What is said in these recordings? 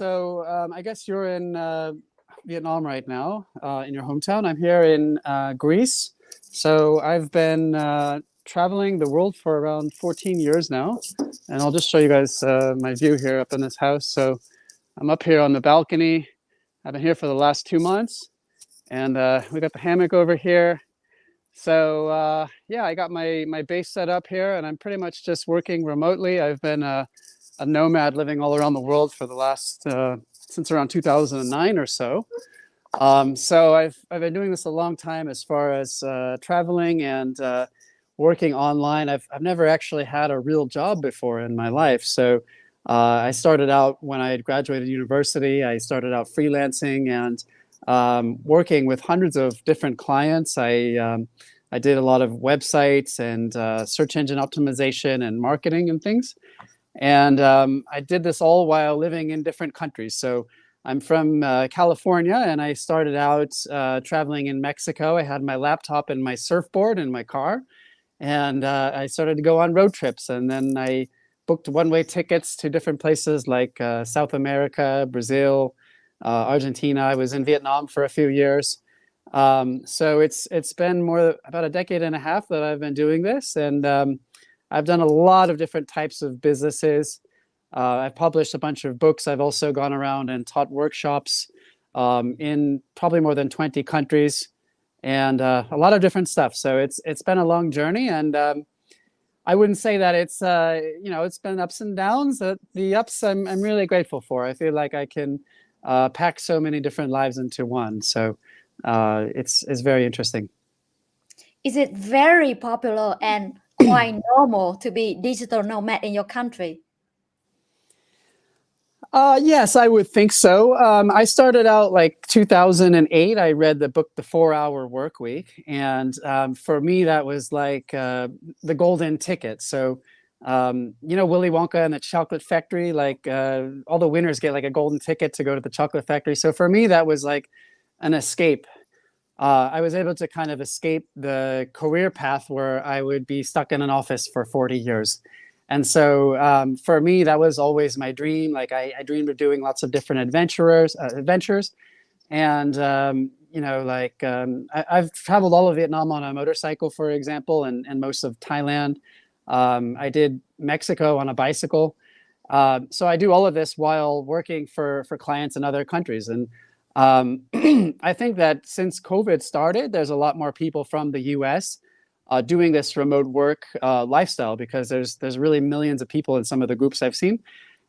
I guess you're in Vietnam right now, in your hometown. I'm here in Greece. So I've been traveling the world for around 14 years now. And I'll just show you guys my view here up in this house. So I'm up here on the balcony. I've been here for the last 2 months. And we got the hammock over here. So yeah, I got my base set up here, and I'm pretty much just working remotely. I've been a nomad living all around the world for the last since around 2009 or so. So I've been doing this a long time as far as traveling and working online. I've never actually had a real job before in my life. So I started out when I had graduated university. I started out freelancing and working with hundreds of different clients. I did a lot of websites and search engine optimization and marketing and things. And I did this all while living in different countries. So I'm from California, and I started out traveling in Mexico. I had my laptop and my surfboard in my car, and I started to go on road trips. And then I booked one-way tickets to different places like South America, Brazil, Argentina. I was in Vietnam for a few years. So it's been about a decade and a half that I've been doing this, and I've done a lot of different types of businesses. I've published a bunch of books. I've also gone around and taught workshops in probably more than 20 countries, and a lot of different stuff. So it's been a long journey, and I wouldn't say that it's been ups and downs. The ups I'm really grateful for. I feel like I can pack so many different lives into one. So it's very interesting. Is it very popular and quite normal to be digital nomad in your country? Yes, I would think so. I started out like 2008. I read the book, The 4-Hour Work Week. And for me, that was like the golden ticket. So, Willy Wonka and the Chocolate Factory, like all the winners get like a golden ticket to go to the chocolate factory. So for me, that was like an escape. I was able to kind of escape the career path where I would be stuck in an office for 40 years. And so for me, that was always my dream. Like I dreamed of doing lots of different adventures. And, I've traveled all of Vietnam on a motorcycle, for example, and most of Thailand. I did Mexico on a bicycle. So I do all of this while working for clients in other countries. And I think that since COVID started, there's a lot more people from the US doing this remote work lifestyle, because there's really millions of people in some of the groups I've seen.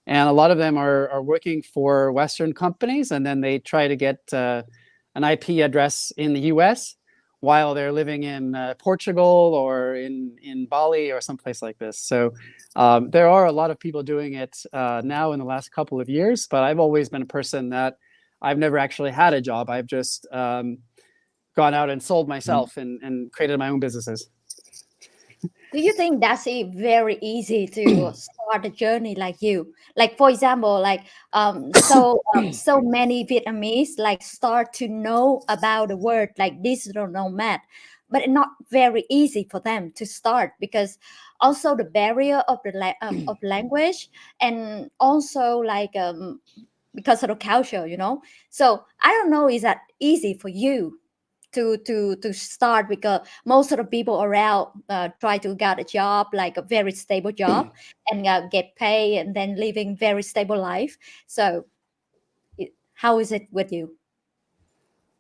And a lot of them are working for Western companies, and then they try to get an IP address in the US while they're living in Portugal or in Bali or someplace like this. So there are a lot of people doing it now in the last couple of years, but I've always been a person that I've never actually had a job. I've just gone out and sold myself and created my own businesses. Do you think that's very easy to start a journey like you? Like, for example, like so many Vietnamese like start to know about the word like digital nomad, but it's not very easy for them to start because also the barrier of the of language, and also like because of the culture, So I don't know, is that easy for you to start, because most of the people around try to get a job, like a very stable job, and get paid and then living very stable life. So how is it with you?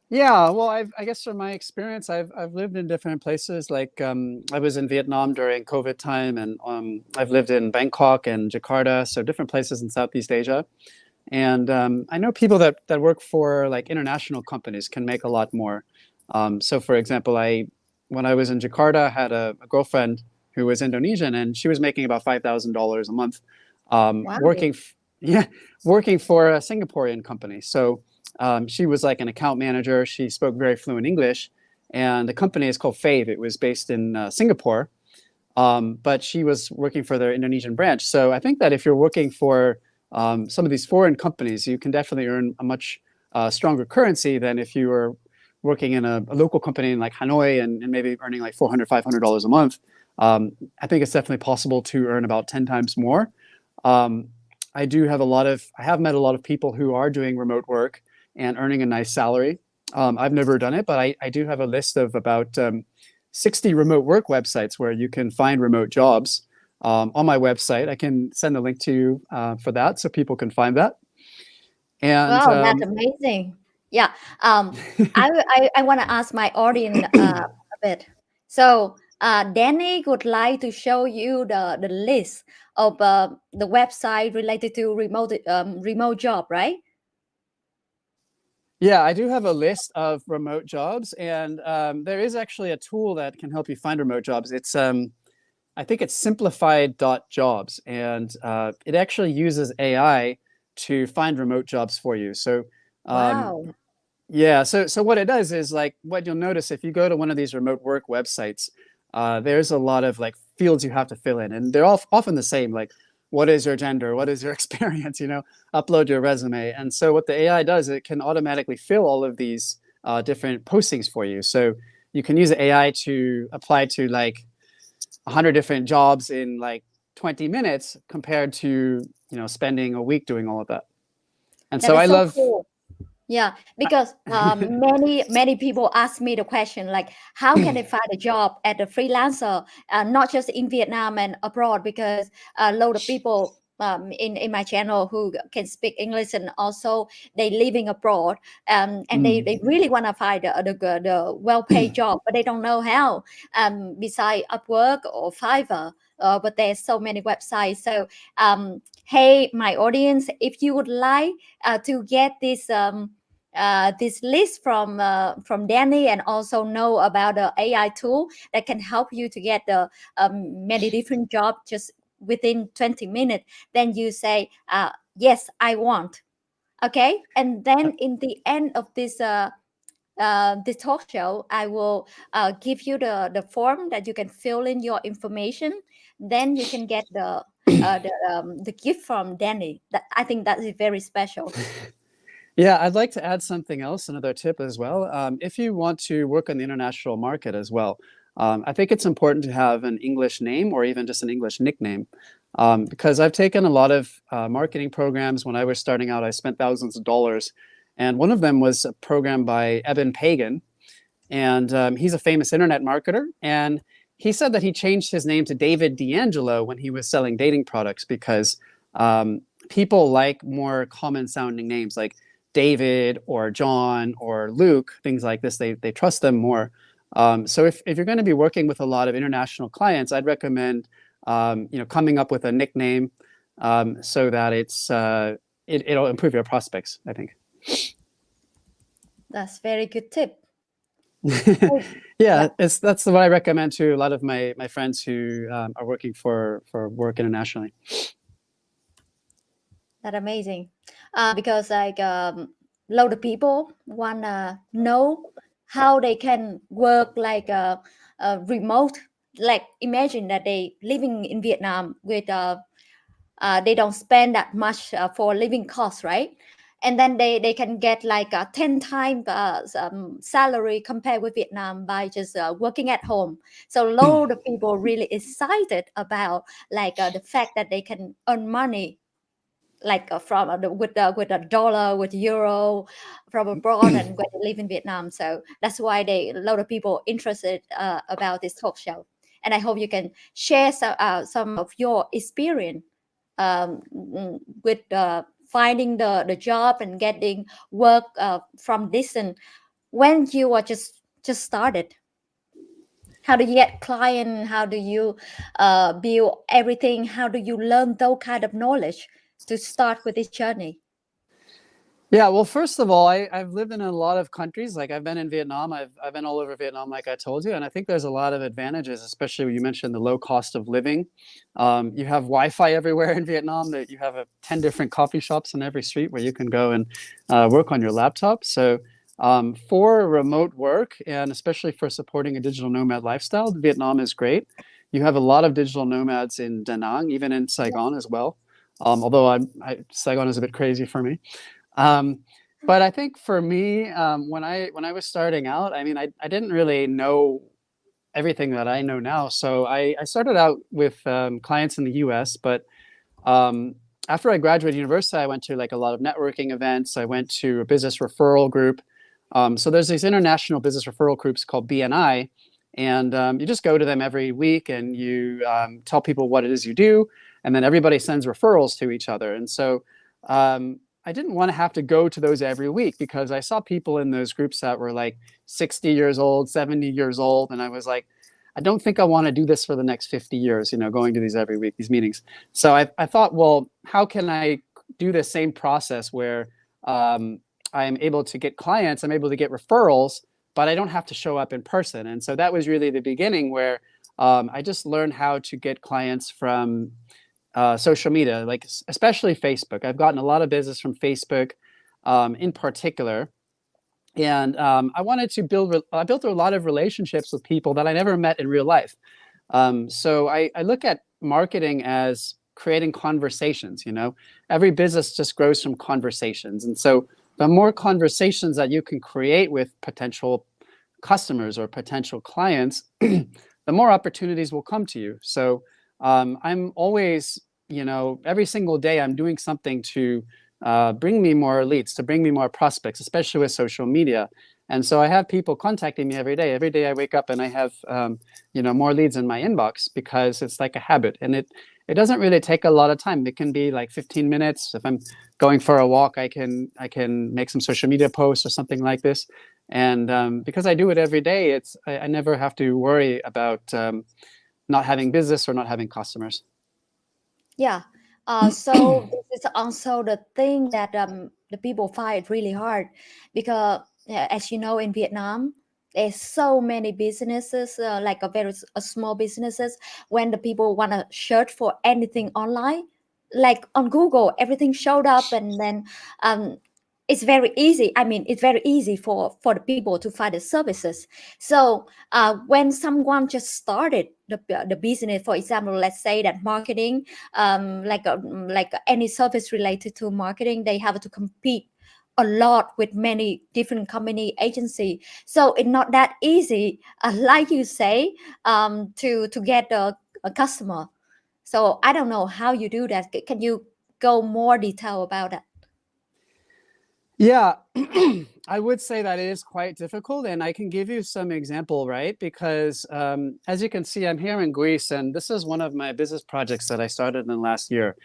Yeah, well, I guess from my experience, I've lived in different places. Like I was in Vietnam during COVID time, and I've lived in Bangkok and Jakarta, so different places in Southeast Asia. And I know people that work for like international companies can make a lot more. So for example, when I was in Jakarta, I had a girlfriend who was Indonesian, and she was making about $5,000 a month, Wow. working for a Singaporean company. So she was like an account manager. She spoke very fluent English, and the company is called Fave. It was based in Singapore, but she was working for their Indonesian branch. So I think that if you're working for some of these foreign companies, you can definitely earn a much stronger currency than if you were working in a local company in like Hanoi and maybe earning like $400, $500 a month. I think it's definitely possible to earn about 10 times more. I have met a lot of people who are doing remote work and earning a nice salary. I've never done it, but I do have a list of about 60 remote work websites where you can find remote jobs on my website. I can send the link to you for that so people can find that. And Wow, that's amazing. Yeah. I want to ask my audience a bit. So, Danny would like to show you the list of the website related to remote job, right? yeah, I do have a list of remote jobs, and there is actually a tool that can help you find remote jobs. It's I think it's simplified.jobs, and it actually uses AI to find remote jobs for you. So Wow. yeah, so what it does is, like, what you'll notice if you go to one of these remote work websites, there's a lot of like fields you have to fill in, and they're all often the same. Like, what is your gender? What is your experience? Upload your resume. And so what the AI does, it can automatically fill all of these different postings for you. So you can use the AI to apply to like 100 different jobs in like 20 minutes compared to spending a week doing all of that. And That so is I so love. cool. Yeah, because many people ask me the question like, how can I find a job as a freelancer, not just in Vietnam and abroad? Because a lot of people in my channel who can speak English and also they living abroad, and they really want to find the well-paid job, but they don't know how. Beside Upwork or Fiverr, but there's so many websites. So, hey, my audience, if you would like to get this list from Danny and also know about the AI tool that can help you to get the many different jobs just within 20 minutes, then you say, yes, I want. Okay. And then in the end of this talk show, I will give you the form that you can fill in your information. Then you can get the gift from Danny. That I think that is very special. Yeah, I'd like to add something else, another tip as well. If you want to work on the international market as well, I think it's important to have an English name or even just an English nickname. Because I've taken a lot of marketing programs. When I was starting out, I spent thousands of dollars. And one of them was a program by Eben Pagan. And he's a famous internet marketer. And he said that he changed his name to David D'Angelo when he was selling dating products because people like more common sounding names like David or John or Luke, things like this. They trust them more. So if you're going to be working with a lot of international clients, I'd recommend coming up with a nickname so that it'll improve your prospects, I think. That's very good tip. Yeah, that's what I recommend to a lot of my friends who are working for work internationally. That's amazing. Because like lot of people wanna know how they can work like remote. Like imagine that they living in Vietnam with they don't spend that much for living costs, right? And then they can get like a 10 times salary compared with Vietnam by just working at home. So a lot of people really excited about like the fact that they can earn money like from with a dollar, with euro from abroad, and when they live in Vietnam. So that's why a lot of people interested about this talk show. And I hope you can share some of your experience with finding the job and getting work from distance when you are just started. How do you get client? How do you build everything? How do you learn those kind of knowledge to start with this journey? Yeah, well, first of all, I've lived in a lot of countries. Like I've been in Vietnam, I've been all over Vietnam, like I told you, and I think there's a lot of advantages, especially when you mentioned the low cost of living. You have Wi-Fi everywhere in Vietnam. That you have 10 different coffee shops on every street where you can go and work on your laptop. So for remote work, and especially for supporting a digital nomad lifestyle, Vietnam is great. You have a lot of digital nomads in Da Nang, even in Saigon as well. Although Saigon is a bit crazy for me. But I think for me, when I was starting out, I mean, I didn't really know everything that I know now. So I started out with clients in the US, but after I graduated university, I went to like a lot of networking events. I went to a business referral group. So there's these international business referral groups called BNI, and you just go to them every week and you tell people what it is you do, and then everybody sends referrals to each other. And so I didn't want to have to go to those every week because I saw people in those groups that were like 60 years old, 70 years old, and I was like, I don't think I want to do this for the next 50 years, going to these every week, these meetings. So I thought, well, how can I do the same process where I'm able to get clients, I'm able to get referrals, but I don't have to show up in person. And so that was really the beginning where I just learned how to get clients from social media, like especially Facebook. I've gotten a lot of business from Facebook in particular. And I wanted to I built a lot of relationships with people that I never met in real life. So I look at marketing as creating conversations, every business just grows from conversations. And so the more conversations that you can create with potential customers or potential clients, the more opportunities will come to you. So I'm always, every single day I'm doing something to bring me more leads, to bring me more prospects, especially with social media. And so I have people contacting me every day. Every day I wake up and I have, more leads in my inbox because it's like a habit. And it doesn't really take a lot of time. It can be like 15 minutes. If I'm going for a walk, I can make some social media posts or something like this. And because I do it every day, I never have to worry about not having business or not having customers. Yeah. So this is also the thing that the people find really hard because, as you know, in Vietnam, there's so many businesses, like a small businesses. When the people want to search for anything online, like on Google, everything showed up, and then it's very easy. I mean, it's very easy for the people to find the services. So when someone just started the business, for example, let's say that marketing, like any service related to marketing, they have to compete a lot with many different company agency. So it's not that easy, like you say, to get a customer. So I don't know how you do that. Can you go more detail about that? Yeah, I would say that it is quite difficult, and I can give you some example, right? Because as you can see, I'm here in Greece, and this is one of my business projects that I started in the last year.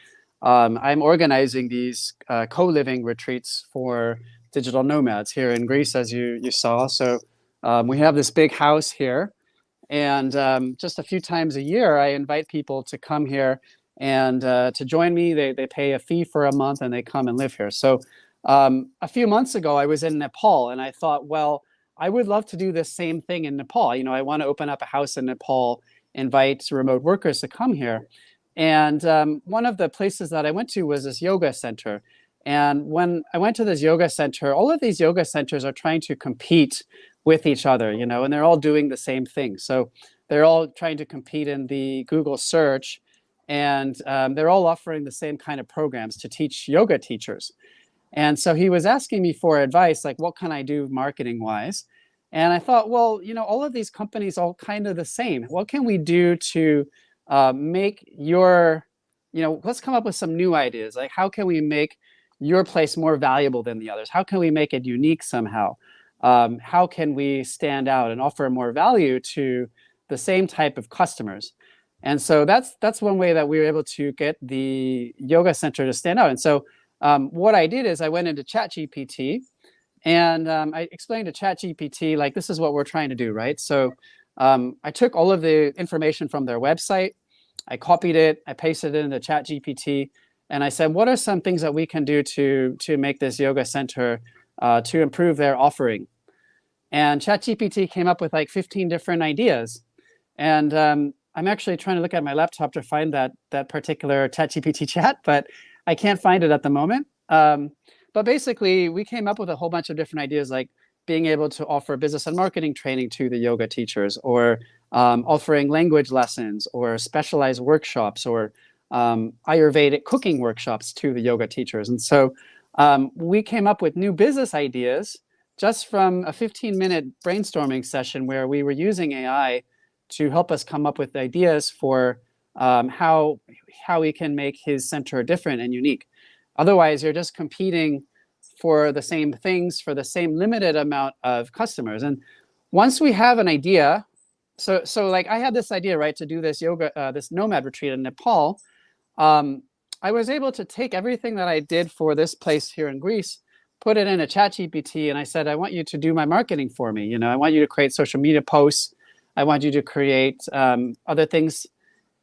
I'm organizing these co-living retreats for digital nomads here in Greece, as you saw. So we have this big house here, and just a few times a year, I invite people to come here and to join me. They pay a fee for a month, and they come and live here. So a few months ago, I was in Nepal, and I thought, well, I would love to do the same thing in Nepal. I want to open up a house in Nepal, invite remote workers to come here. And one of the places that I went to was this yoga center. And when I went to this yoga center, all of these yoga centers are trying to compete with each other, and they're all doing the same thing. So they're all trying to compete in the Google search, and they're all offering the same kind of programs to teach yoga teachers. And so he was asking me for advice, like, what can I do marketing wise? And I thought, well, all of these companies all kind of the same. What can we do to make let's come up with some new ideas. Like, how can we make your place more valuable than the others? How can we make it unique somehow? How can we stand out and offer more value to the same type of customers? And so that's one way that we were able to get the yoga center to stand out. And so what I did is I went into ChatGPT and I explained to ChatGPT, like, this is what we're trying to do, right? So I took all of the information from their website, I copied it, I pasted it into ChatGPT, and I said, what are some things that we can do to make this yoga center to improve their offering? And ChatGPT came up with like 15 different ideas. And I'm actually trying to look at my laptop to find that particular ChatGPT chat, but I can't find it at the moment. But basically, we came up with a whole bunch of different ideas, like being able to offer business and marketing training to the yoga teachers, or offering language lessons, or specialized workshops, or Ayurvedic cooking workshops to the yoga teachers. And so we came up with new business ideas just from a 15-minute brainstorming session where we were using AI to help us come up with ideas for how he can make his center different and unique. Otherwise, you're just competing for the same things for the same limited amount of customers. And once we have an idea, so like I had this idea, right, to do this yoga, this nomad retreat in Nepal. I was able to take everything that I did for this place here in Greece, put it in a ChatGPT, and I said, I want you to do my marketing for me. You know, I want you to create social media posts. I want you to create other things.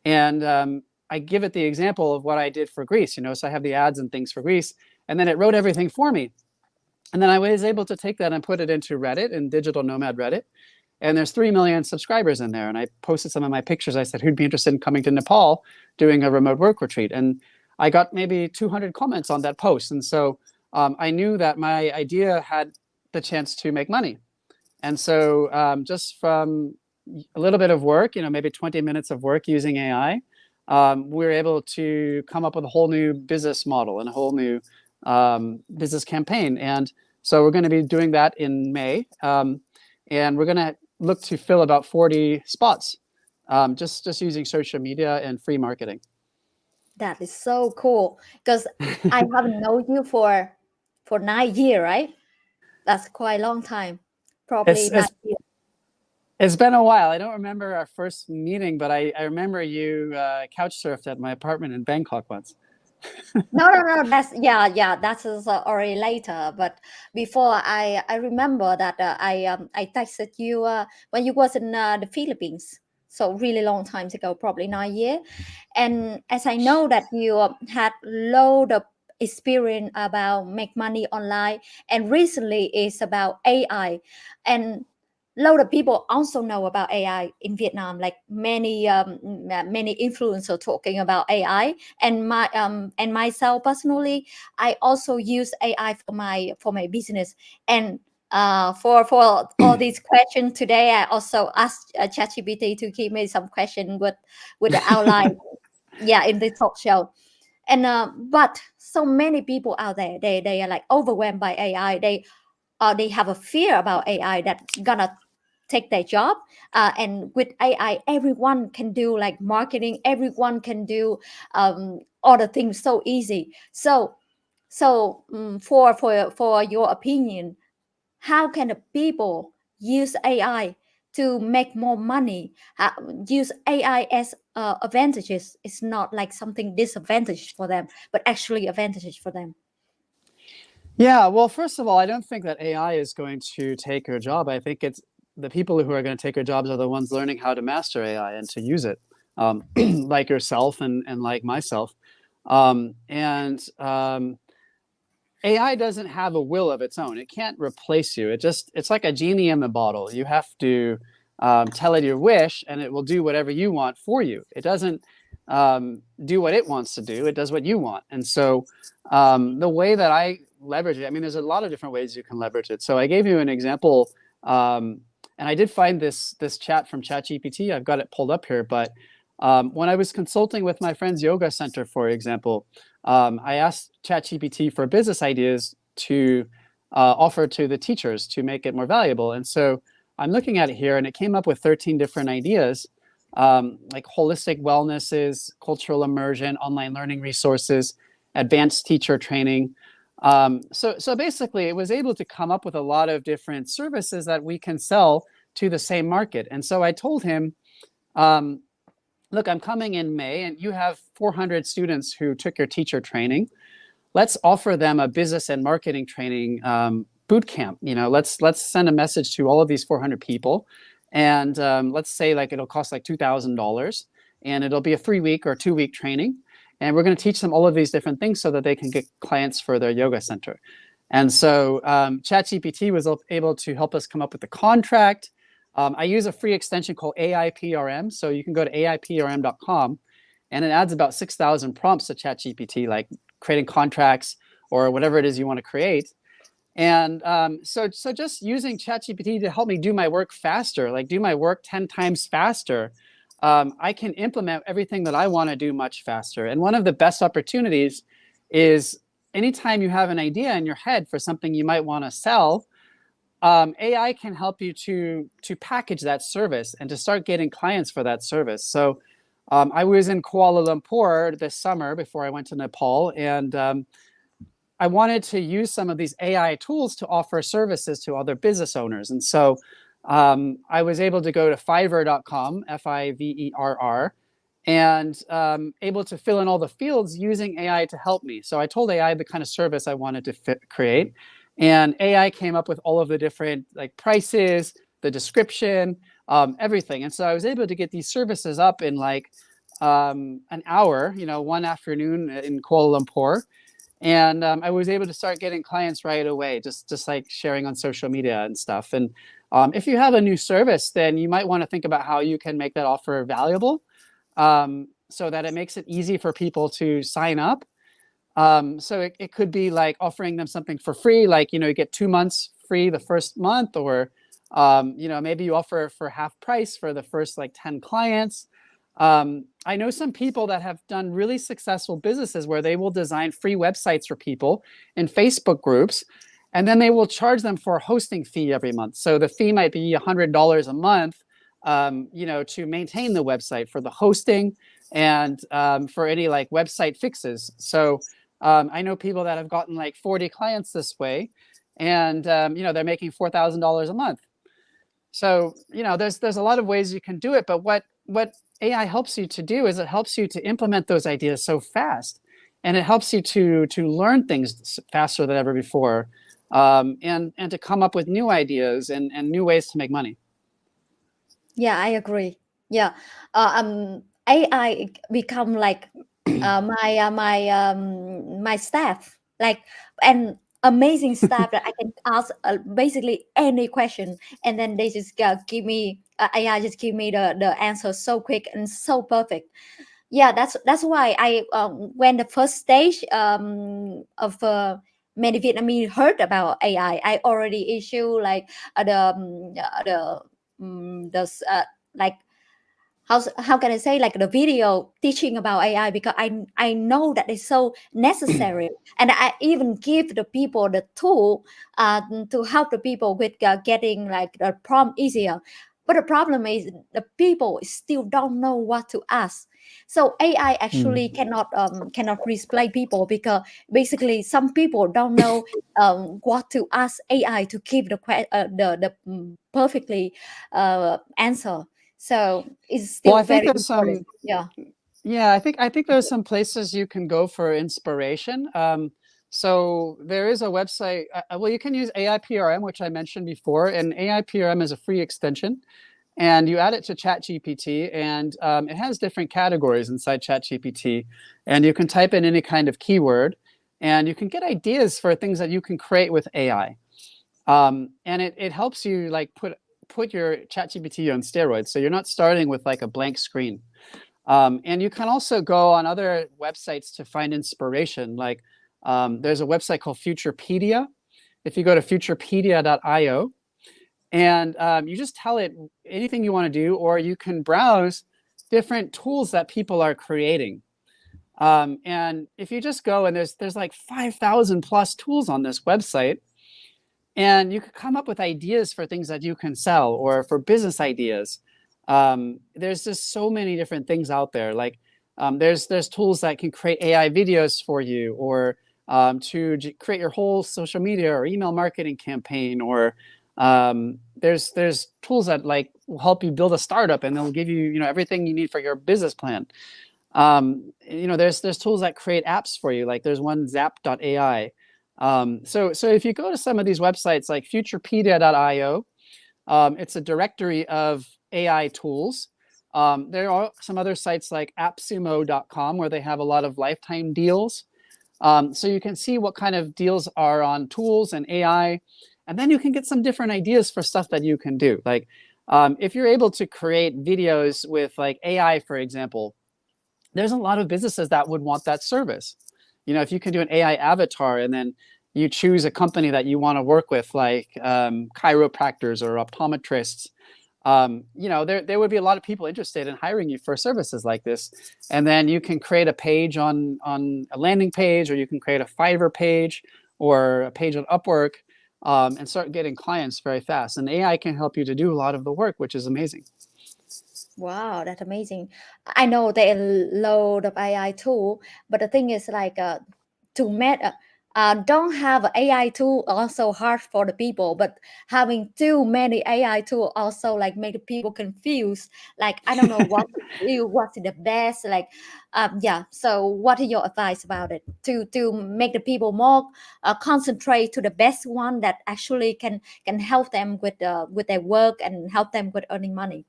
And I give it the example of what I did for Greece, you know, so I have the ads and things for Greece, and then it wrote everything for me. And then I was able to take that and put it into Reddit, in Digital Nomad Reddit. And there's 3 million subscribers in there. And I posted some of my pictures. I said, who'd be interested in coming to Nepal, doing a remote work retreat? And I got maybe 200 comments on that post. And so I knew that my idea had the chance to make money. And so just from a little bit of work, you know, maybe 20 minutes of work using AI, we were able to come up with a whole new business model and a whole new business campaign. And so we're going to be doing that in May. And we're going to look to fill about 40 spots, just using social media and free marketing. That is so cool, because I haven't known you for 9 years, right? That's quite a long time. Probably 9 years. It's been a while. I don't remember our first meeting, but I remember you couch surfed at my apartment in Bangkok once. No. That's that is already later. But before, I remember that I texted you when you was in the Philippines. So really long time ago, probably 9 years. And as I know that you had load of experience about make money online, and recently it's about AI, and load of people also know about AI in Vietnam, like many influencers talking about AI. And myself personally, I also use AI for my business. And for all these questions today, I also asked ChatGPT to give me some question with the outline. In the talk show. And but so many people out there, they are like overwhelmed by AI. They have a fear about AI that gonna take their job. And with AI, everyone can do like marketing. Everyone can do all the things so easy. So for your opinion, how can the people use AI to make more money? Use AI as advantages. It's not like something disadvantage for them, but actually advantages for them. Yeah, well, first of all, I don't think that AI is going to take your job. I think it's the people who are going to take your jobs are the ones learning how to master AI and to use it, like yourself and like myself. AI doesn't have a will of its own. It can't replace you. It's like a genie in the bottle. You have to tell it your wish, and it will do whatever you want for you. It doesn't do what it wants to do. It does what you want. And so the way that I leverage it, I mean, there's a lot of different ways you can leverage it. So I gave you an example, and I did find this chat from ChatGPT. I've got it pulled up here. But when I was consulting with my friend's yoga center, for example, I asked ChatGPT for business ideas to offer to the teachers to make it more valuable. And so I'm looking at it here, and it came up with 13 different ideas, like holistic wellnesses, cultural immersion, online learning resources, advanced teacher training. So basically, it was able to come up with a lot of different services that we can sell to the same market. And so I told him, look, I'm coming in May, and you have 400 students who took your teacher training. Let's offer them a business and marketing training boot camp. You know, let's send a message to all of these 400 people, and let's say like it'll cost like $2,000, and it'll be a 3-week or 2-week training, and we're going to teach them all of these different things so that they can get clients for their yoga center. And so ChatGPT was able to help us come up with the contract. I use a free extension called AIPRM. So you can go to AIPRM.com, and it adds about 6,000 prompts to ChatGPT, like creating contracts or whatever it is you want to create. And so just using ChatGPT to help me do my work faster, like do my work 10 times faster, I can implement everything that I want to do much faster. And one of the best opportunities is anytime you have an idea in your head for something you might want to sell, AI can help you to package that service and to start getting clients for that service. So I was in Kuala Lumpur this summer before I went to Nepal, and I wanted to use some of these AI tools to offer services to other business owners. And so I was able to go to fiverr.com, Fiverr, and able to fill in all the fields using AI to help me. So I told AI the kind of service I wanted to create, and AI came up with all of the different like prices, the description, everything. And so I was able to get these services up in like an hour, one afternoon in Kuala Lumpur. And I was able to start getting clients right away, just like sharing on social media and stuff. And if you have a new service, then you might want to think about how you can make that offer valuable, so that it makes it easy for people to sign up. So it could be like offering them something for free, like, you get 2 months free the first month, or, maybe you offer for half price for the first like 10 clients. I know some people that have done really successful businesses where they will design free websites for people in Facebook groups, and then they will charge them for a hosting fee every month. So the fee might be $100 a month, to maintain the website, for the hosting, and for any like website fixes. So I know people that have gotten like 40 clients this way, and they're making $4,000 a month. So there's a lot of ways you can do it, but what AI helps you to do is it helps you to implement those ideas so fast, and it helps you to learn things faster than ever before, and to come up with new ideas and new ways to make money. Yeah, I agree. Yeah, AI become like my staff, like an amazing staff that I can ask basically any question, and then they just give me AI just give me the answer so quick and so perfect. Yeah, that's why I when the first stage of many Vietnamese heard about AI, I already issue like like how can I say, like the video teaching about AI, because I know that it's so necessary, and I even give the people the tool to help the people with getting like the prompt easier. But the problem is the people still don't know what to ask. So AI actually cannot replace people, because basically some people don't know what to ask AI to give the perfectly answer. So it's Well, still I think very there's important. Yeah. I think there's some places you can go for inspiration. So there is a website. Well, you can use AI PRM, which I mentioned before, and AI PRM is a free extension, and you add it to ChatGPT, and it has different categories inside ChatGPT, and you can type in any kind of keyword, and you can get ideas for things that you can create with AI. And it helps you like put your ChatGPT on steroids, so you're not starting with like a blank screen. And you can also go on other websites to find inspiration. Like there's a website called Futurepedia. If you go to futurepedia.io, and you just tell it anything you want to do, or you can browse different tools that people are creating. And if you just go, and there's like 5,000 plus tools on this website, and you could come up with ideas for things that you can sell, or for business ideas. There's just so many different things out there. Like there's tools that can create AI videos for you, or to create your whole social media or email marketing campaign, or there's tools that like will help you build a startup, and they'll give you everything you need for your business plan. There's tools that create apps for you. Like there's one Zap.ai. So if you go to some of these websites like Futurepedia.io, it's a directory of AI tools. There are some other sites like AppSumo.com, where they have a lot of lifetime deals. So you can see what kind of deals are on tools and AI, and then you can get some different ideas for stuff that you can do. Like if you're able to create videos with like AI, for example, there's a lot of businesses that would want that service. If you can do an AI avatar, and then you choose a company that you want to work with, like chiropractors or optometrists, there would be a lot of people interested in hiring you for services like this. And then you can create a page on a landing page, or you can create a Fiverr page or a page on Upwork, and start getting clients very fast. And AI can help you to do a lot of the work, which is amazing. Wow, that's amazing. I know there are a load of AI tool, but the thing is like to make don't have an AI tool also hard for the people, but having too many AI tool also like make the people confused. Like I don't know what to do, what's the best. Like yeah. So what are your advice about it to make the people more concentrate to the best one that actually can help them with their work and help them with earning money?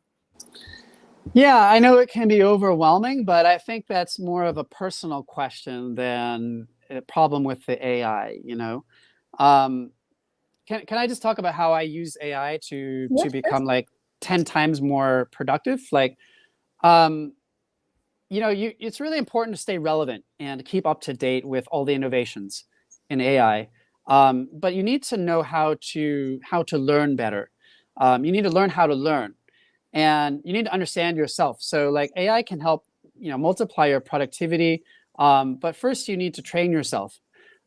Yeah, I know it can be overwhelming, but I think that's more of a personal question than a problem with the AI, you know. Um, can I just talk about how I use AI to Yes, yes. become like 10 times more productive? Like, um, you know, it's really important to stay relevant and keep up to date with all the innovations in AI. But you need to know how to learn better. You need to learn how to learn, and you need to understand yourself. So like AI can help, you know, multiply your productivity, but first you need to train yourself.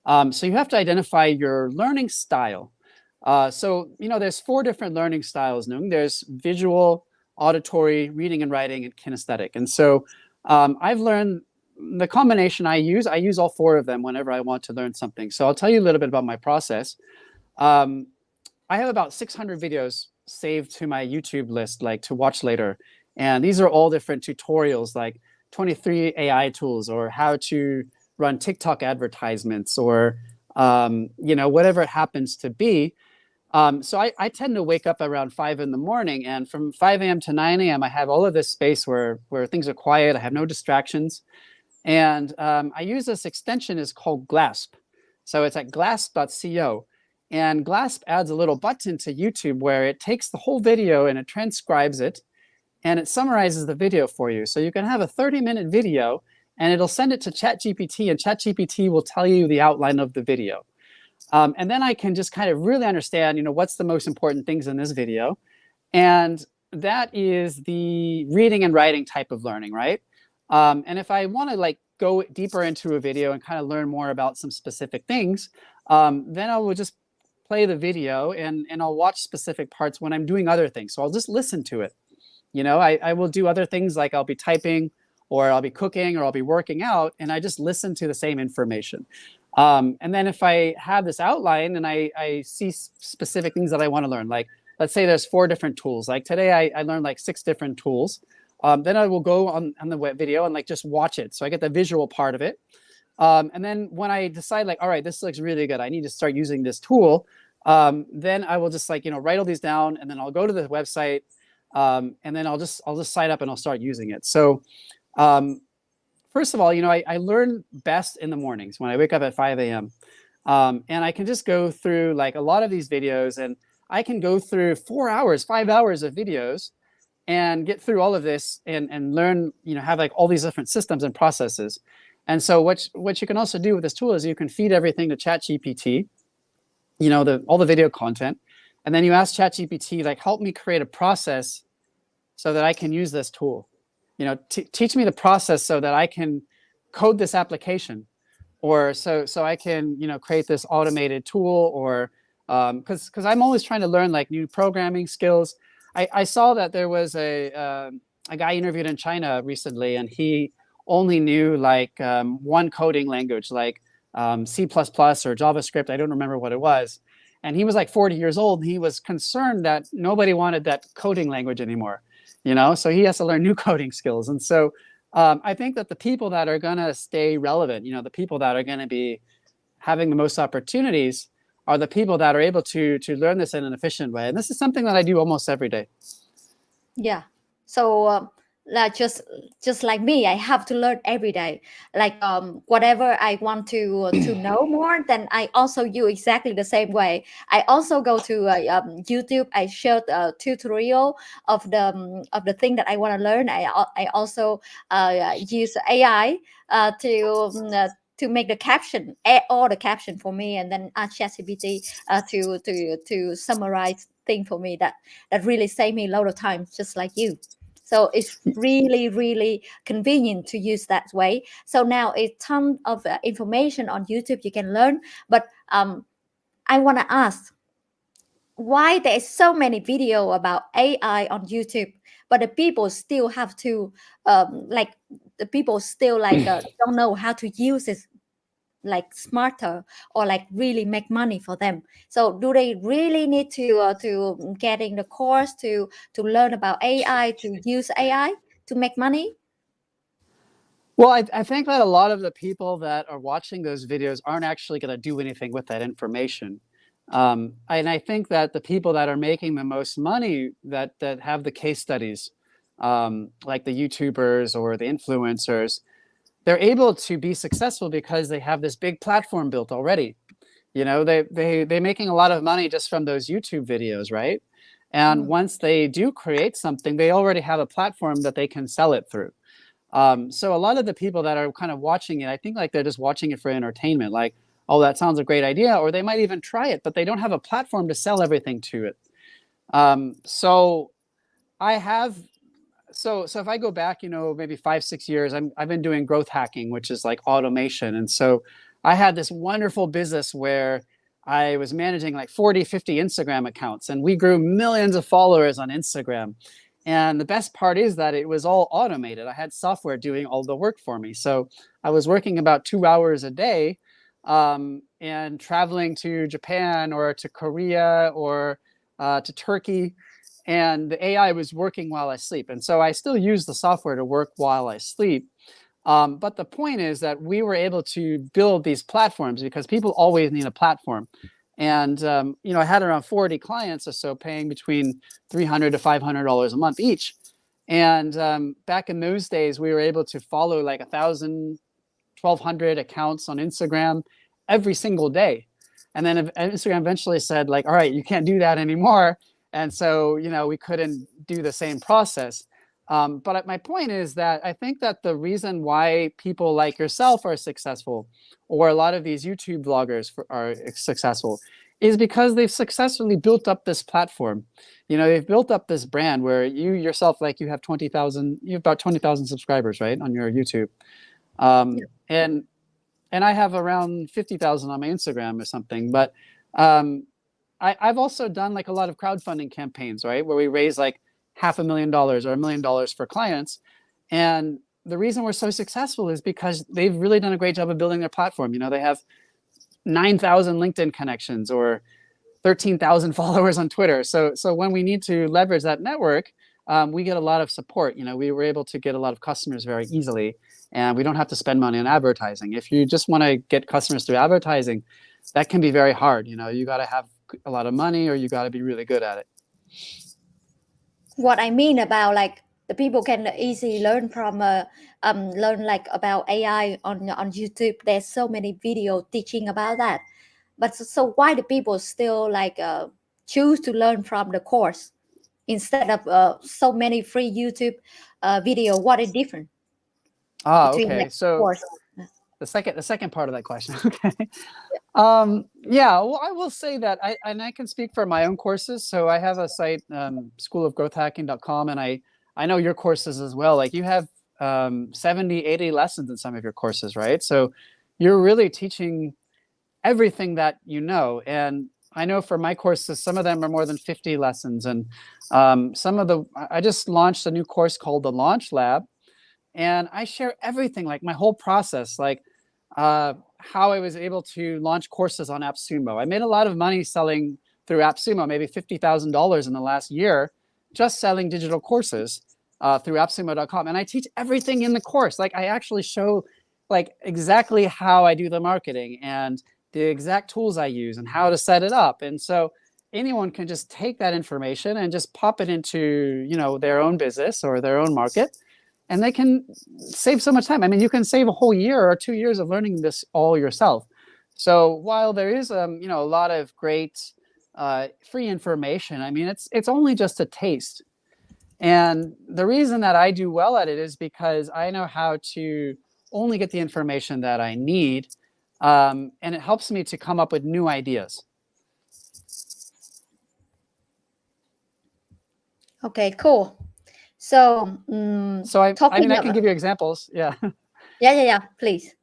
So you have to identify your learning style. So you know, there's 4 different learning styles. Nhung. There's visual, auditory, reading and writing, and kinesthetic. And so I've learned the combination I use all 4 of them whenever I want to learn something. So I'll tell you a little bit about my process. Um, I have about 600 videos saved to my YouTube list, like to watch later. And these are all different tutorials, like 23 AI tools, or how to run TikTok advertisements, or you know, whatever it happens to be. So I tend to wake up around 5 in the morning, and from 5 a.m. to 9 a.m. I have all of this space where things are quiet. I have no distractions, and I use this extension is called Glasp. So it's at glasp.co. And Glasp adds a little button to YouTube where it takes the whole video and it transcribes it and it summarizes the video for you. So you can have a 30-minute video and it'll send it to ChatGPT, and ChatGPT will tell you the outline of the video. And then I can just kind of really understand, you know, what's the most important things in this video. And that is the reading and writing type of learning, right? And if I want to like go deeper into a video and kind of learn more about some specific things, then I will just play the video and I'll watch specific parts when I'm doing other things. So I'll just listen to it. You know, I will do other things like I'll be typing, or I'll be cooking, or I'll be working out, and I just listen to the same information. And then if I have this outline and I see specific things that I want to learn, like let's say there's 4 different tools. Like today I learned like 6 different tools. Then I will go on the web video and like just watch it. So I get the visual part of it. And then when I decide like, all right, this looks really good, I need to start using this tool. Then I will just like, you know, write all these down, and then I'll go to the website, and then I'll just sign up and I'll start using it. So first of all, you know, I learn best in the mornings when I wake up at 5 a.m. And I can just go through like a lot of these videos, and I can go through 4 hours, 5 hours of videos and get through all of this and learn, you know, have like all these different systems and processes. And so what you can also do with this tool is you can feed everything to ChatGPT, you know, all the video content, and then you ask ChatGPT, like, help me create a process so that I can use this tool. You know, teach me the process so that I can code this application, or so I can, you know, create this automated tool, or because I'm always trying to learn like new programming skills. I saw that there was a guy interviewed in China recently, and he only knew like 1 coding language, like C++ or JavaScript. I don't remember what it was. And he was like 40 years old. He was concerned that nobody wanted that coding language anymore, you know, so he has to learn new coding skills. And so I think that the people that are going to stay relevant, you know, the people that are going to be having the most opportunities are the people that are able to learn this in an efficient way. And this is something that I do almost every day. Yeah. So like just like me, I have to learn every day. Like whatever I want to know more, then I also use exactly the same way. I also go to YouTube. I share a tutorial of the thing that I want to learn. I also use AI to make the caption, add all the caption for me, and then ask ChatGPT to summarize thing for me that really saved me a lot of time, just like you. So it's really, really convenient to use that way. So now a ton of information on YouTube you can learn. But I want to ask, why there's so many video about AI on YouTube, but the people still have to like the people still don't know how to use it like smarter or like really make money for them. So do they really need to getting the course to learn about AI, to use AI to make money? Well, I think that a lot of the people that are watching those videos aren't actually going to do anything with that information. And I think that the people that are making the most money, that have the case studies, like the YouTubers or the influencers, they're able to be successful because they have this big platform built already. You know, they're making a lot of money just from those YouTube videos, right? And once they do create something, they already have a platform that they can sell it through. So a lot of the people that are kind of watching it, I think like they're just watching it for entertainment, like, oh, that sounds a great idea, or they might even try it, but they don't have a platform to sell everything to it. So I have, so if I go back, you know, maybe 5-6 years, I've been doing growth hacking, which is like automation. And so I had this wonderful business where I was managing like 40-50 Instagram accounts, and we grew millions of followers on Instagram. And the best part is that it was all automated. I had software doing all the work for me. So I was working about 2 hours a day, and traveling to Japan or to Korea or to Turkey. And the AI was working while I sleep. And so I still use the software to work while I sleep. But the point is that we were able to build these platforms because people always need a platform. And, you know, I had around 40 clients or so paying between $300 to $500 a month each. And back in those days, we were able to follow like 1,000, 1,200 accounts on Instagram every single day. And then Instagram eventually said like, all right, you can't do that anymore. And so, you know, we couldn't do the same process. But my point is that I think that the reason why people like yourself are successful, or a lot of these YouTube vloggers are successful, is because they've successfully built up this platform. You know, they've built up this brand where you yourself, like you have 20,000, you have about 20,000 subscribers, right, on your YouTube. And I have around 50,000 on my Instagram or something. But I've also done like a lot of crowdfunding campaigns, right, where we raise like $500,000 or $1 million for clients. And the reason we're so successful is because they've really done a great job of building their platform. You know, they have 9,000 LinkedIn connections or 13,000 followers on Twitter. So when we need to leverage that network, we get a lot of support. You know, we were able to get a lot of customers very easily, and we don't have to spend money on advertising. If you just want to get customers through advertising, that can be very hard. You know, you got to have a lot of money, or you got to be really good at it. What I mean about like the people can easily learn from learn like about AI on YouTube. There's so many video teaching about that. But so why do people still like choose to learn from the course instead of so many free YouTube video? What is different between Okay. the So course? the second part of that question. Okay. Yeah, well, I will say that I can speak for my own courses. So I have a site, schoolofgrowthhacking.com, and I know your courses as well. Like you have 70, 80 lessons in some of your courses, right? So you're really teaching everything that you know. And I know for my courses, some of them are more than 50 lessons. And I just launched a new course called the Launch Lab, and I share everything, like my whole process, like how I was able to launch courses on AppSumo. I made a lot of money selling through AppSumo, maybe $50,000 in the last year, just selling digital courses through AppSumo.com. And I teach everything in the course. Like I actually show like exactly how I do the marketing and the exact tools I use and how to set it up. And so anyone can just take that information and just pop it into, you know, their own business or their own market, and they can save so much time. I mean, you can save a whole year or 2 years of learning this all yourself. So while there is, you know, a lot of great free information, I mean, it's only just a taste. And the reason that I do well at it is because I know how to only get the information that I need, and it helps me to come up with new ideas. Okay, cool. So, So I talking mean, I about can give you examples. Yeah. yeah, please.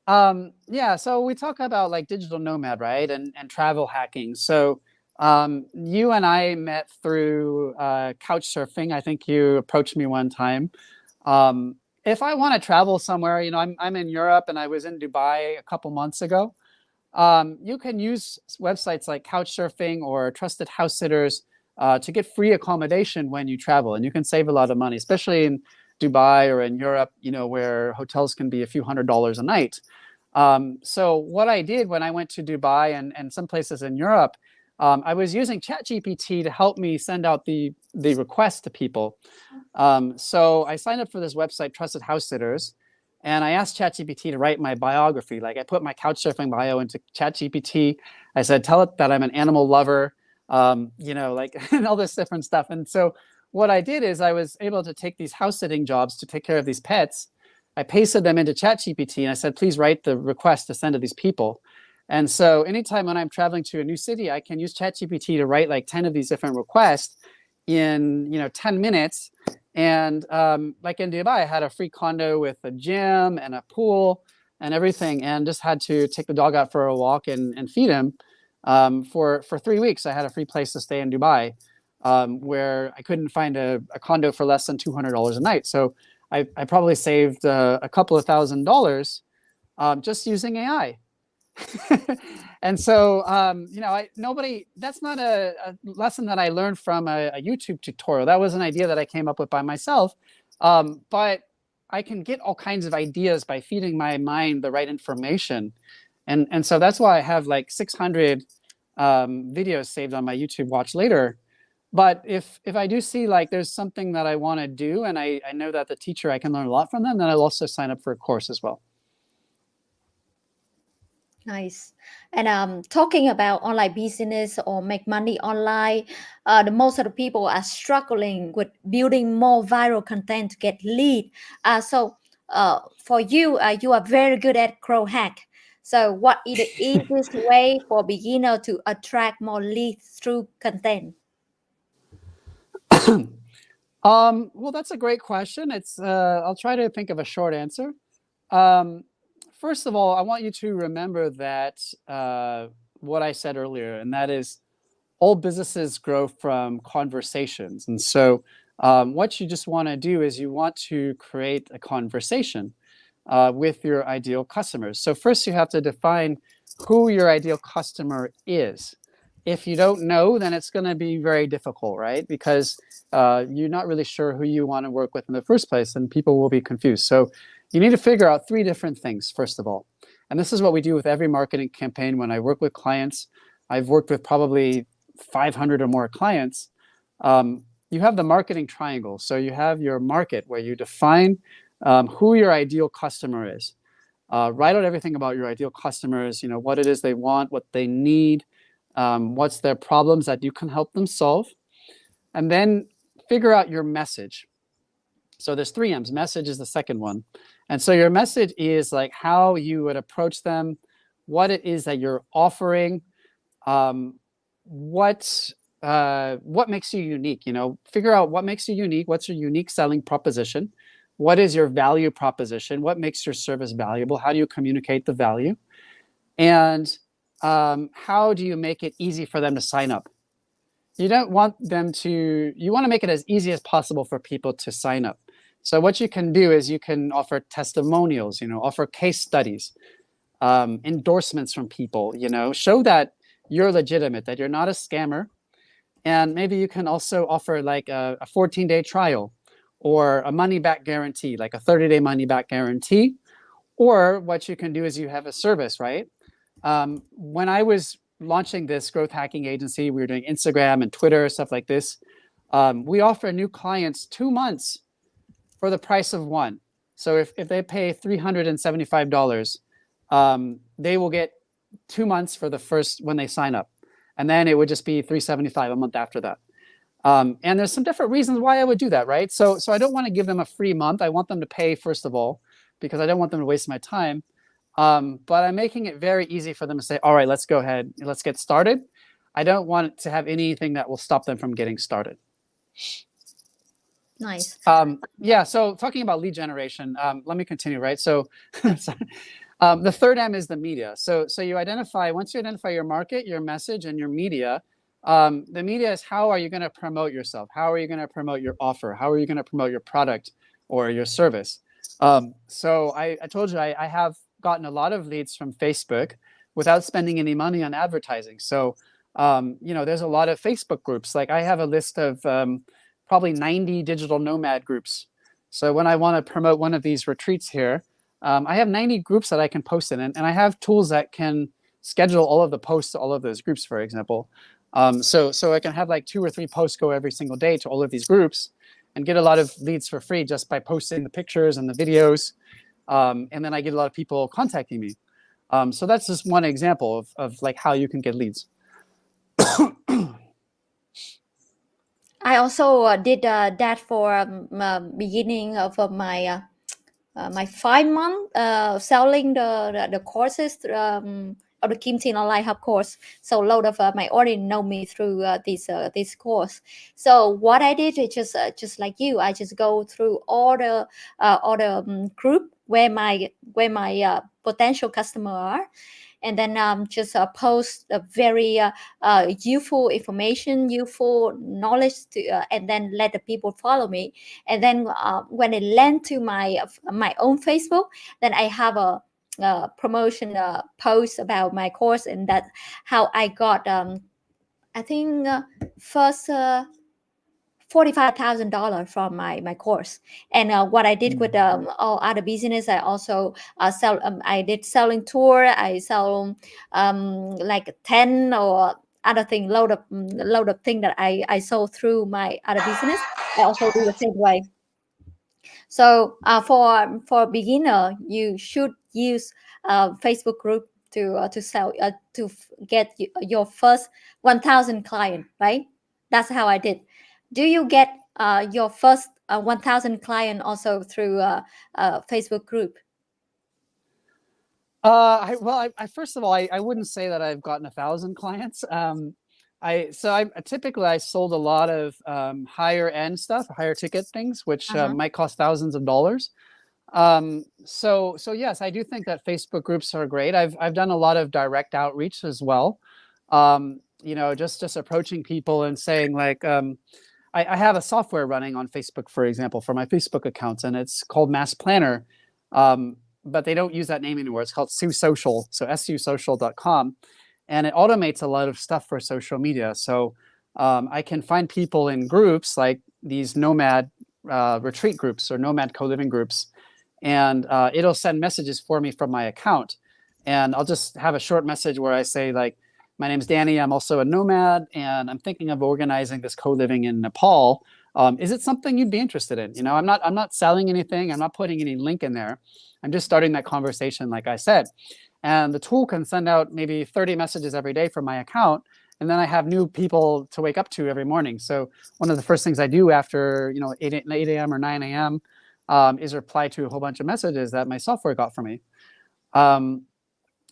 Yeah, so we talk about like digital nomad, right? And travel hacking. So You and I met through couch surfing. I think you approached me one time. If I want to travel somewhere, I'm in Europe and I was in Dubai a couple months ago. You can use websites like Couchsurfing or Trusted House Sitters to get free accommodation when you travel, and you can save a lot of money, especially in Dubai or in Europe, where hotels can be a few $100s a night. So what I did when I went to Dubai and some places in Europe, I was using ChatGPT to help me send out the request to people. So I signed up for this website, Trusted House Sitters, and I asked ChatGPT to write my biography. Like I put my couchsurfing bio into ChatGPT. I said, tell it that I'm an animal lover, and all this different stuff. And so what I did is I was able to take these house sitting jobs to take care of these pets. I pasted them into ChatGPT and I said, please write the request to send to these people. And so anytime when I'm traveling to a new city, I can use ChatGPT to write like 10 of these different requests in 10 minutes. And like in Dubai, I had a free condo with a gym and a pool and everything, and just had to take the dog out for a walk and feed him. For 3 weeks, I had a free place to stay in Dubai, where I couldn't find a condo for less than $200 a night. So I probably saved a couple of $1,000s just using AI. And so, that's not a lesson that I learned from a YouTube tutorial. That was an idea that I came up with by myself. But I can get all kinds of ideas by feeding my mind the right information. And so that's why I have like 600 videos saved on my YouTube Watch Later. But if I do see like there's something that I want to do and I know that the teacher, I can learn a lot from them, then I'll also sign up for a course as well. Nice. And talking about online business or make money online, the most of the people are struggling with building more viral content to get lead. So for you, you are very good at grow hack. So what is the easiest way for beginner to attract more leads through content? Well, that's a great question. I'll try to think of a short answer. First of all, I want you to remember that what I said earlier, and that is all businesses grow from conversations. And so what you just want to do is you want to create a conversation with your ideal customers. So first you have to define who your ideal customer is. If you don't know, then it's going to be very difficult, right? Because you're not really sure who you want to work with in the first place, and people will be confused. So you need to figure out 3 different things, first of all. And this is what we do with every marketing campaign. When I work with clients, I've worked with probably 500 or more clients. You have the marketing triangle. So you have your market, where you define who your ideal customer is. Write out everything about your ideal customers, what it is they want, what they need, what's their problems that you can help them solve. And then figure out your message. So there's 3 M's. Message is the second one. And so your message is like how you would approach them, what it is that you're offering, what makes you unique. Figure out what makes you unique. What's your unique selling proposition? What is your value proposition? What makes your service valuable? How do you communicate the value? And how do you make it easy for them to sign up? You want to make it as easy as possible for people to sign up. So what you can do is you can offer testimonials, offer case studies, endorsements from people, show that you're legitimate, that you're not a scammer. And maybe you can also offer like a 14-day trial or a money-back guarantee, like a 30-day money-back guarantee. Or what you can do is you have a service, right? When I was launching this growth hacking agency, we were doing Instagram and Twitter, stuff like this. We offer new clients 2 months for the price of 1. So if they pay $375, they will get 2 months for the first when they sign up. And then it would just be $375 a month after that. And there's some different reasons why I would do that, right? So I don't want to give them a free month. I want them to pay, first of all, because I don't want them to waste my time. But I'm making it very easy for them to say, all right, let's go ahead. Let's get started. I don't want to have anything that will stop them from getting started. Nice. Yeah, so talking about lead generation, let me continue, right? So the 3rd M is the media. So once you identify your market, your message, and your media, The media is how are you going to promote yourself? How are you going to promote your offer? How are you going to promote your product or your service? So I told you I have gotten a lot of leads from Facebook without spending any money on advertising. So, there's a lot of Facebook groups. Like I have a list of probably 90 digital nomad groups. So when I want to promote one of these retreats here, I have 90 groups that I can post in, and I have tools that can schedule all of the posts to all of those groups, for example. So I can have like 2 or 3 posts go every single day to all of these groups and get a lot of leads for free just by posting the pictures and the videos. And then I get a lot of people contacting me. So that's just one example of like how you can get leads. I also did that for beginning of my 5 month selling the courses of the Kim Tin Online Hub course. So a lot of my audience know me through this course. So what I did is just like you, I just go through all the group where my potential customer are, and then just post a very useful information, useful knowledge, and then let the people follow me. And then when it land to my own Facebook, then I have a promotion post about my course, and that's how I got I think first $45,000 from my course. And what I did with all other business, I also sell. I did selling tour. I sell like 10 or other thing, load of thing that I sold through my other business. I also do the same way. So for beginner, you should use Facebook group to sell get your first 1,000 client, right? That's how I did. Do you get your first 1,000 client also through Facebook group? I first of all, I wouldn't say that I've gotten 1,000 clients. I typically I sold a lot of higher end stuff, higher ticket things, which might cost thousands of dollars. So yes, I do think that Facebook groups are great. I've done a lot of direct outreach as well. Just approaching people and saying like, I have a software running on Facebook, for example, for my Facebook accounts, and it's called Mass Planner. But they don't use that name anymore. It's called Sue Social, so susocial.com. And it automates a lot of stuff for social media. So I can find people in groups like these nomad retreat groups or nomad co-living groups, and it'll send messages for me from my account. And I'll just have a short message where I say like, my name's Danny, I'm also a nomad, and I'm thinking of organizing this co-living in Nepal. Is it something you'd be interested in? I'm not selling anything. I'm not putting any link in there. I'm just starting that conversation, like I said. And the tool can send out maybe 30 messages every day from my account. And then I have new people to wake up to every morning. So one of the first things I do after 8 a.m. or 9 a.m. Is reply to a whole bunch of messages that my software got for me.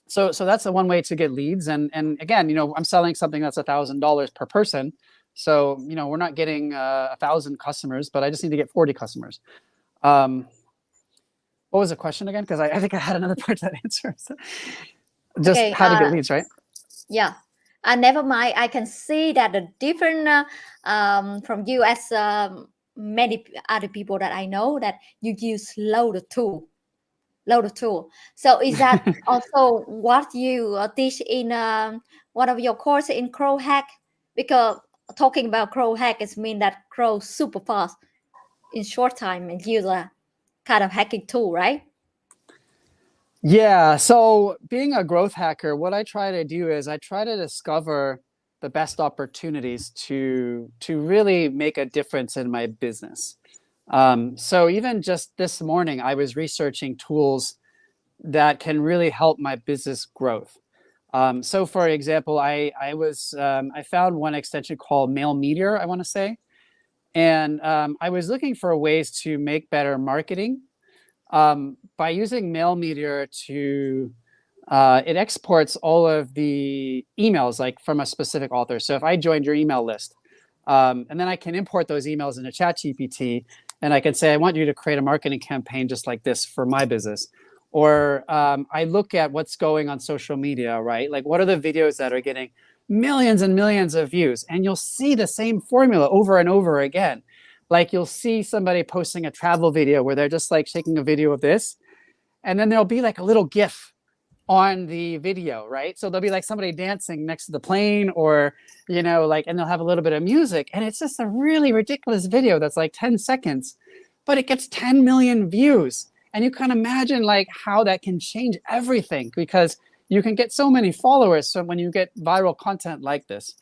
So that's the one way to get leads. And again, I'm selling something that's $1,000 per person. So, we're not getting 1,000 customers, but I just need to get 40 customers. What was the question again? Because I think I had another part to that answer. Just Okay, how to get leads, right? Yeah. Never mind. I can see that the different from you as many other people that I know that you use load of tool. So is that also what you teach in one of your courses in Crow Hack? Because talking about Crow Hack is mean that grow super fast in short time and use a kind of hacking tool, right? Yeah. So being a growth hacker, what I try to do is I try to discover the best opportunities to really make a difference in my business. So even just this morning, I was researching tools that can really help my business growth. So for example, I found one extension called Mail Meteor, I want to say. And I was looking for ways to make better marketing by using Mail Meteor to, it exports all of the emails like from a specific author. So if I joined your email list, and then I can import those emails into ChatGPT, and I can say, I want you to create a marketing campaign just like this for my business. Or I look at what's going on social media, right? Like what are the videos that are getting millions and millions of views, and you'll see the same formula over and over again. Like you'll see somebody posting a travel video where they're just like taking a video of this, and then there'll be like a little GIF on the video, right? So there'll be like somebody dancing next to the plane, or, you know, like, and they'll have a little bit of music, and it's just a really ridiculous video that's like 10 seconds, but it gets 10 million views. And you can imagine like how that can change everything, because you can get so many followers so when you get viral content like this.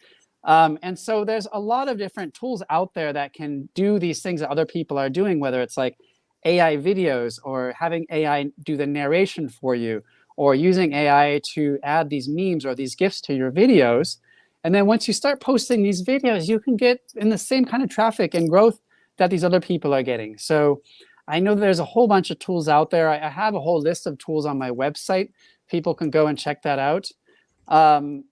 And so there's a lot of different tools out there that can do these things that other people are doing, whether it's like AI videos, or having AI do the narration for you, or using AI to add these memes or these GIFs to your videos. And then once you start posting these videos, you can get in the same kind of traffic and growth that these other people are getting. So I know there's a whole bunch of tools out there. I have a whole list of tools on my website. People can go and check that out. I'm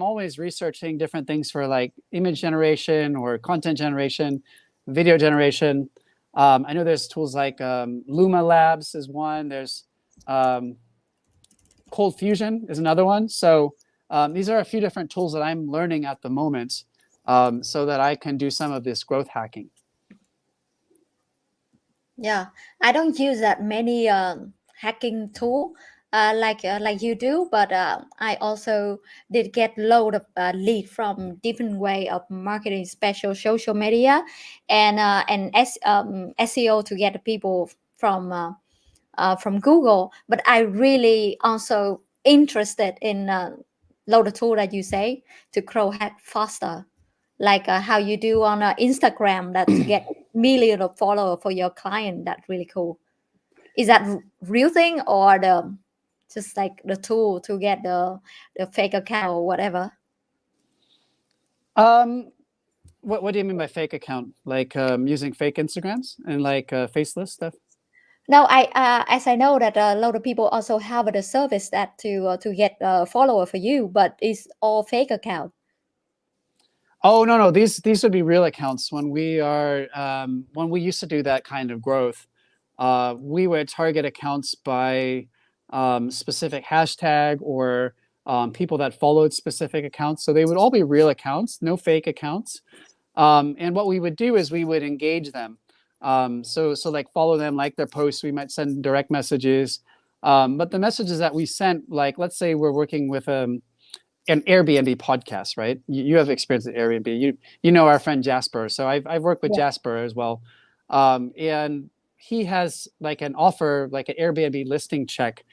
always researching different things for like image generation or content generation, video generation. I know there's tools like Luma Labs is one. There's Cold Fusion is another one. So these are a few different tools that I'm learning at the moment, so that I can do some of this growth hacking. Yeah, I don't use that many hacking tool like you do, but I also did get load of lead from different way of marketing, special social media, and SEO to get the people from Google. But I really also interested in load of tool that you say to grow hack faster, like how you do on Instagram, that to get million of followers for your client. That's really cool. Is that real thing, or the just like the tool to get the fake account or whatever? What do you mean by fake account? Like using fake Instagrams and like faceless stuff? No, I as I know that a lot of people also have the service that to get a follower for you, but it's all fake account. Oh, no. These would be real accounts. When we used to do that kind of growth, we would target accounts by specific hashtag, or people that followed specific accounts. So they would all be real accounts, no fake accounts. And what we would do is we would engage them. So like follow them, like their posts. We might send direct messages. But the messages that we sent, like let's say we're working with an Airbnb podcast, right? You have experience at Airbnb. You know our friend Jasper. So I've worked with Jasper as well, and he has like an offer, like an Airbnb listing check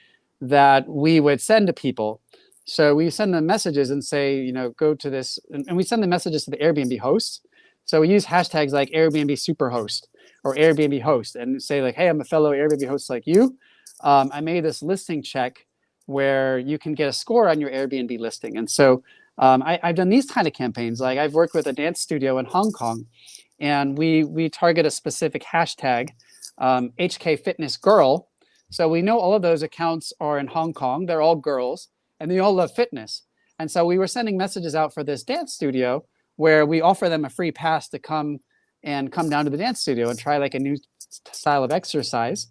that we would send to people. So we send them messages and say, you know, go to this, and we send the messages to the Airbnb hosts. So we use hashtags like Airbnb superhost or Airbnb host, and say like, hey, I'm a fellow Airbnb host like you. I made this listing check where you can get a score on your Airbnb listing. And so I've done these kind of campaigns. Like I've worked with a dance studio in Hong Kong, and we target a specific hashtag, HK Fitness Girl. So we know all of those accounts are in Hong Kong. They're all girls, and they all love fitness. And so we were sending messages out for this dance studio where we offer them a free pass to come down to the dance studio and try like a new style of exercise.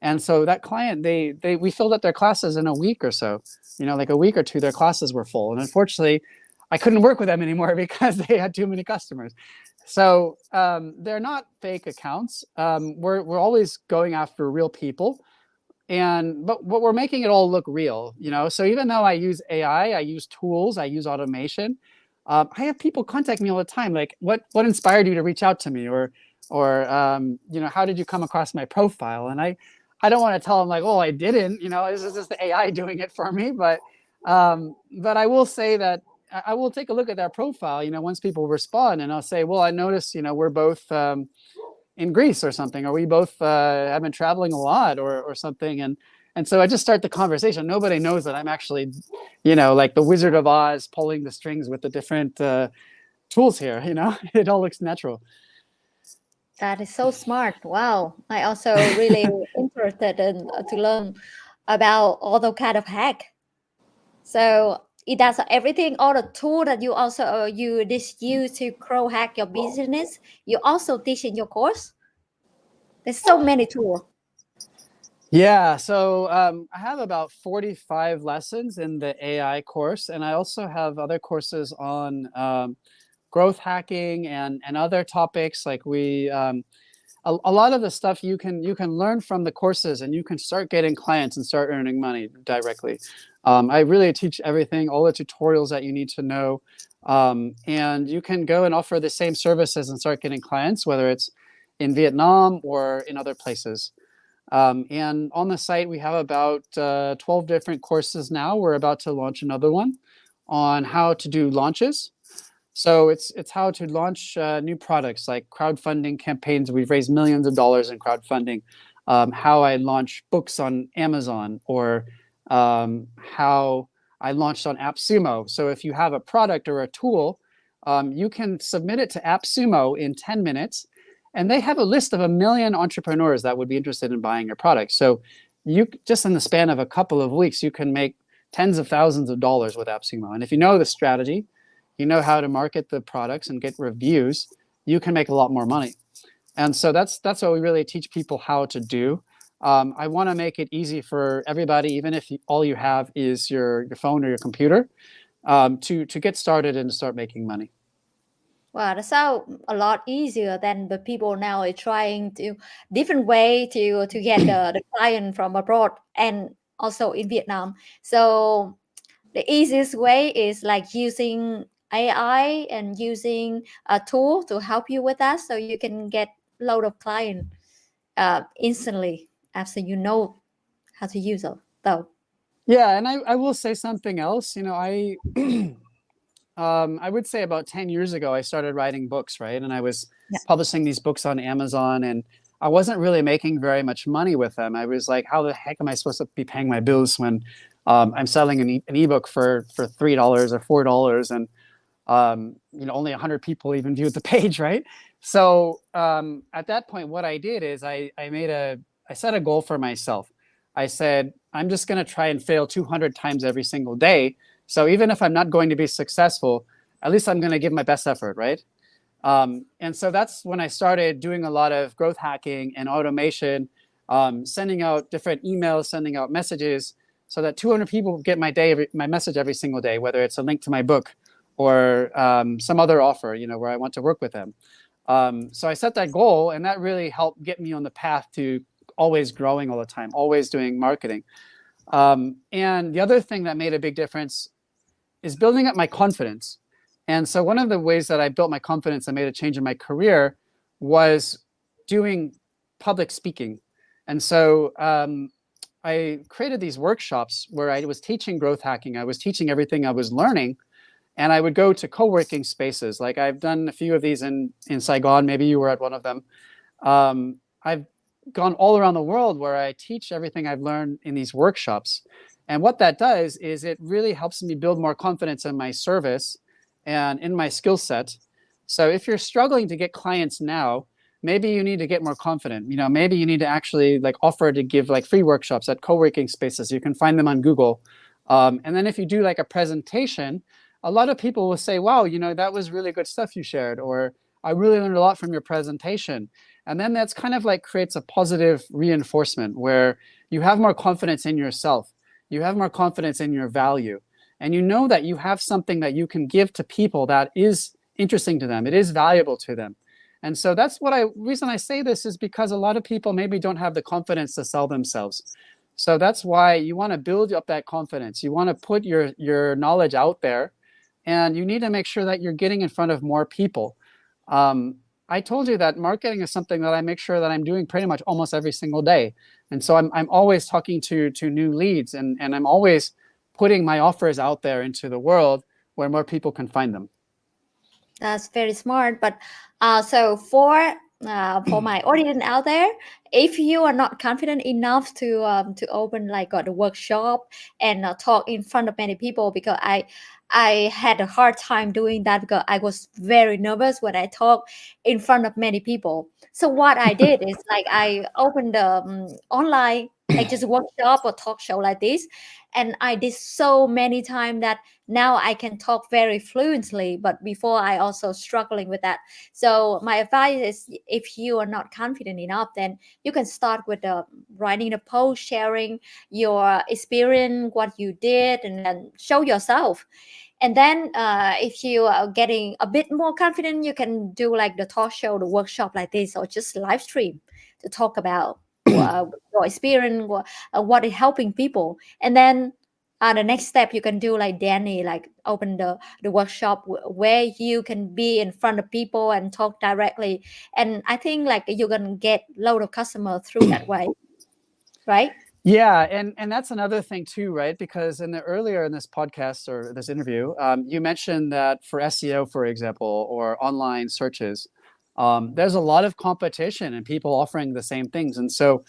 And so that client, we filled up their classes in a week or so, you know, like a week or two, their classes were full. And unfortunately, I couldn't work with them anymore because they had too many customers. So they're not fake accounts. We're always going after real people, but we're making it all look real, you know. So even though I use AI, I use tools, I use automation, I have people contact me all the time, like, what inspired you to reach out to me, or you know, how did you come across my profile? And I don't want to tell them like, oh, I didn't, you know, this is just the AI doing it for me. But I will say that I will take a look at their profile, you know, once people respond, and I'll say, well, I noticed, you know, we're both in Greece or something, or we both have been traveling a lot, or something. And so I just start the conversation. Nobody knows that I'm actually, you know, like the Wizard of Oz pulling the strings with the different tools here, you know. It all looks natural. That is so smart. Wow. I also really interested in to learn about all the kind of hack. So it does everything, all the tool that you also you use to grow hack your business. You also teach in your course. There's so many tools. Yeah, so I have about 45 lessons in the AI course, and I also have other courses on growth hacking and other topics. Like a lot of the stuff you can learn from the courses, and you can start getting clients and start earning money directly. I really teach everything, all the tutorials that you need to know, and you can go and offer the same services and start getting clients, whether it's in Vietnam or in other places. And on the site, we have about 12 different courses now. We're about to launch another one on how to do launches. So it's how to launch new products like crowdfunding campaigns. We've raised millions of dollars in crowdfunding. How I launch books on Amazon, or how I launched on AppSumo. So if you have a product or a tool, you can submit it to AppSumo in 10 minutes, and they have a list of 1 million entrepreneurs that would be interested in buying your product. So you just in the span of a couple of weeks, you can make tens of thousands of dollars with AppSumo. And if you know the strategy, you know how to market the products and get reviews, you can make a lot more money. And so that's what we really teach people how to do. I want to make it easy for everybody, even if all you have is your phone or your computer, to get started and start making money. Wow, that sounds a lot easier than the people now are trying to different way to get the client from abroad and also in Vietnam. So the easiest way is like using AI and using a tool to help you with that, so you can get load of client instantly after you know how to use it. Though. Yeah, and I will say something else. I would say about 10 years ago, I started writing books, right? And I was Yeah. publishing these books on Amazon, and I wasn't really making very much money with them. I was like, how the heck am I supposed to be paying my bills when I'm selling an ebook for $3 or $4, and only 100 people even viewed the page, right? So at that point, what I did is I set a goal for myself. I said, I'm just going to try and fail 200 times every single day. So even if I'm not going to be successful, at least I'm going to give my best effort, right? And so that's when I started doing a lot of growth hacking and automation, sending out different emails, sending out messages, so that 200 people get my message every single day, whether it's a link to my book or some other offer, where I want to work with them. So I set that goal, and that really helped get me on the path to always growing all the time, always doing marketing. And the other thing that made a big difference is building up my confidence. And so one of the ways that I built my confidence and made a change in my career was doing public speaking. And so I created these workshops where I was teaching growth hacking. I was teaching everything I was learning. And I would go to co-working spaces. Like I've done a few of these in Saigon. Maybe you were at one of them. I've gone all around the world where I teach everything I've learned in these workshops. And what that does is it really helps me build more confidence in my service and in my skill set. So if you're struggling to get clients now, maybe you need to get more confident. Maybe you need to actually like offer to give like free workshops at co-working spaces. You can find them on Google. And then if you do like a presentation, a lot of people will say, wow, that was really good stuff you shared, or I really learned a lot from your presentation. And then that's kind of like creates a positive reinforcement where you have more confidence in yourself. You have more confidence in your value. And you know that you have something that you can give to people that is interesting to them. It is valuable to them. And so that's reason I say this is because a lot of people maybe don't have the confidence to sell themselves. So that's why you want to build up that confidence. You want to put your knowledge out there, and you need to make sure that you're getting in front of more people. I told you that marketing is something that I make sure that I'm doing pretty much almost every single day. And so I'm always talking to new leads, and I'm always putting my offers out there into the world where more people can find them. That's very smart. But so for my audience out there, if you are not confident enough to open like the workshop and talk in front of many people, because I had a hard time doing that because I was very nervous when I talk in front of many people. So what I did is like I opened the online like just a workshop or talk show like this, and I did so many times that now I can talk very fluently, but before I also struggling with that. So my advice is, if you are not confident enough, then you can start with writing a post, sharing your experience, what you did, and then show yourself. And then if you are getting a bit more confident, you can do like the talk show, the workshop like this, or just live stream to talk about your experience, what is helping people. And then the next step you can do like Danny, like open the workshop where you can be in front of people and talk directly. And I think like you're gonna get load of customers through that way, right? Yeah, and that's another thing too, right? Because earlier in this podcast or this interview, you mentioned that for SEO, for example, or online searches, there's a lot of competition and people offering the same things. And so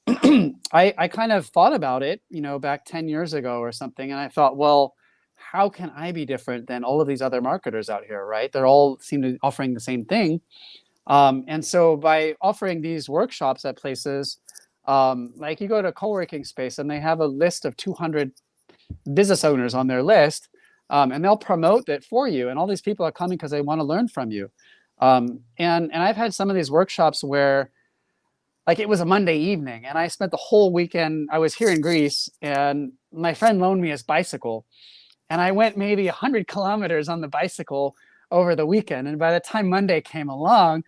I kind of thought about it, back 10 years ago or something, and I thought, well, how can I be different than all of these other marketers out here, right? They're all seem to be offering the same thing. And so by offering these workshops at places, like you go to a co-working space and they have a list of 200 business owners on their list, and they'll promote it for you. And all these people are coming because they want to learn from you. And I've had some of these workshops where, like, it was a Monday evening and I spent the whole weekend. I was here in Greece and my friend loaned me his bicycle. And I went maybe 100 kilometers on the bicycle over the weekend. And by the time Monday came along,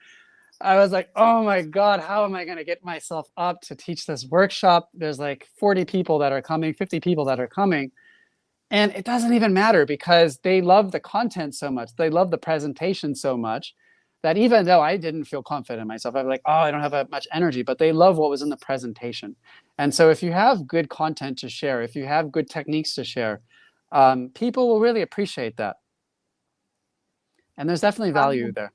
I was like, oh my God, how am I going to get myself up to teach this workshop? There's like 40 people that are coming, 50 people that are coming. And it doesn't even matter because they love the content so much. They love the presentation so much that even though I didn't feel confident in myself, I was like, oh, I don't have much energy, but they love what was in the presentation. And so if you have good content to share, if you have good techniques to share, people will really appreciate that. And there's definitely value there.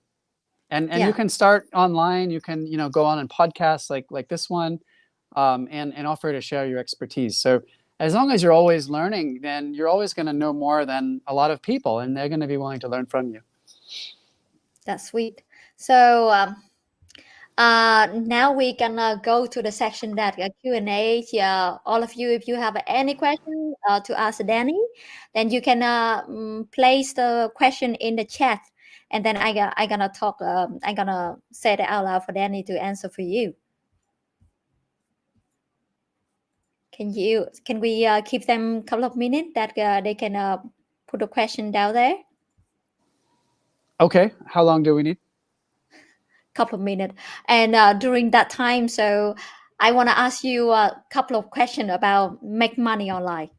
And you can start online. You can, go on and podcasts like this one, and offer to share your expertise. So as long as you're always learning, then you're always going to know more than a lot of people, and they're going to be willing to learn from you. That's sweet. So now we can go to the section that Q&A. All of you, if you have any question to ask Danny, then you can place the question in the chat, and then I gonna talk. I gonna say it out loud for Danny to answer for you. Can we keep them a couple of minutes that they can put a question down there? Okay. How long do we need? Couple of minutes. And during that time, so I want to ask you a couple of questions about make money online.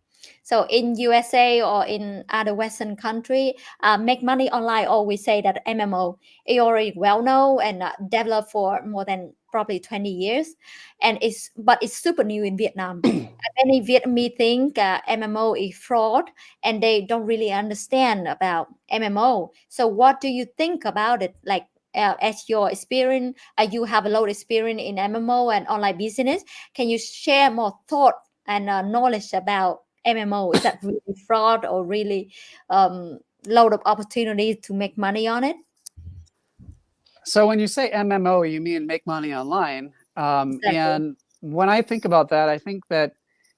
So in USA or in other Western country, make money online, always say that MMO is already well known and developed for more than probably 20 years, but it's super new in Vietnam. Many Vietnamese think MMO is fraud, and they don't really understand about MMO. So what do you think about it? Like, as your experience, you have a lot of experience in MMO and online business. Can you share more thought and knowledge about MMO? Is that really fraud or really load of opportunities to make money on it? So when you say MMO, you mean make money online. Exactly. And when I think about that, I think that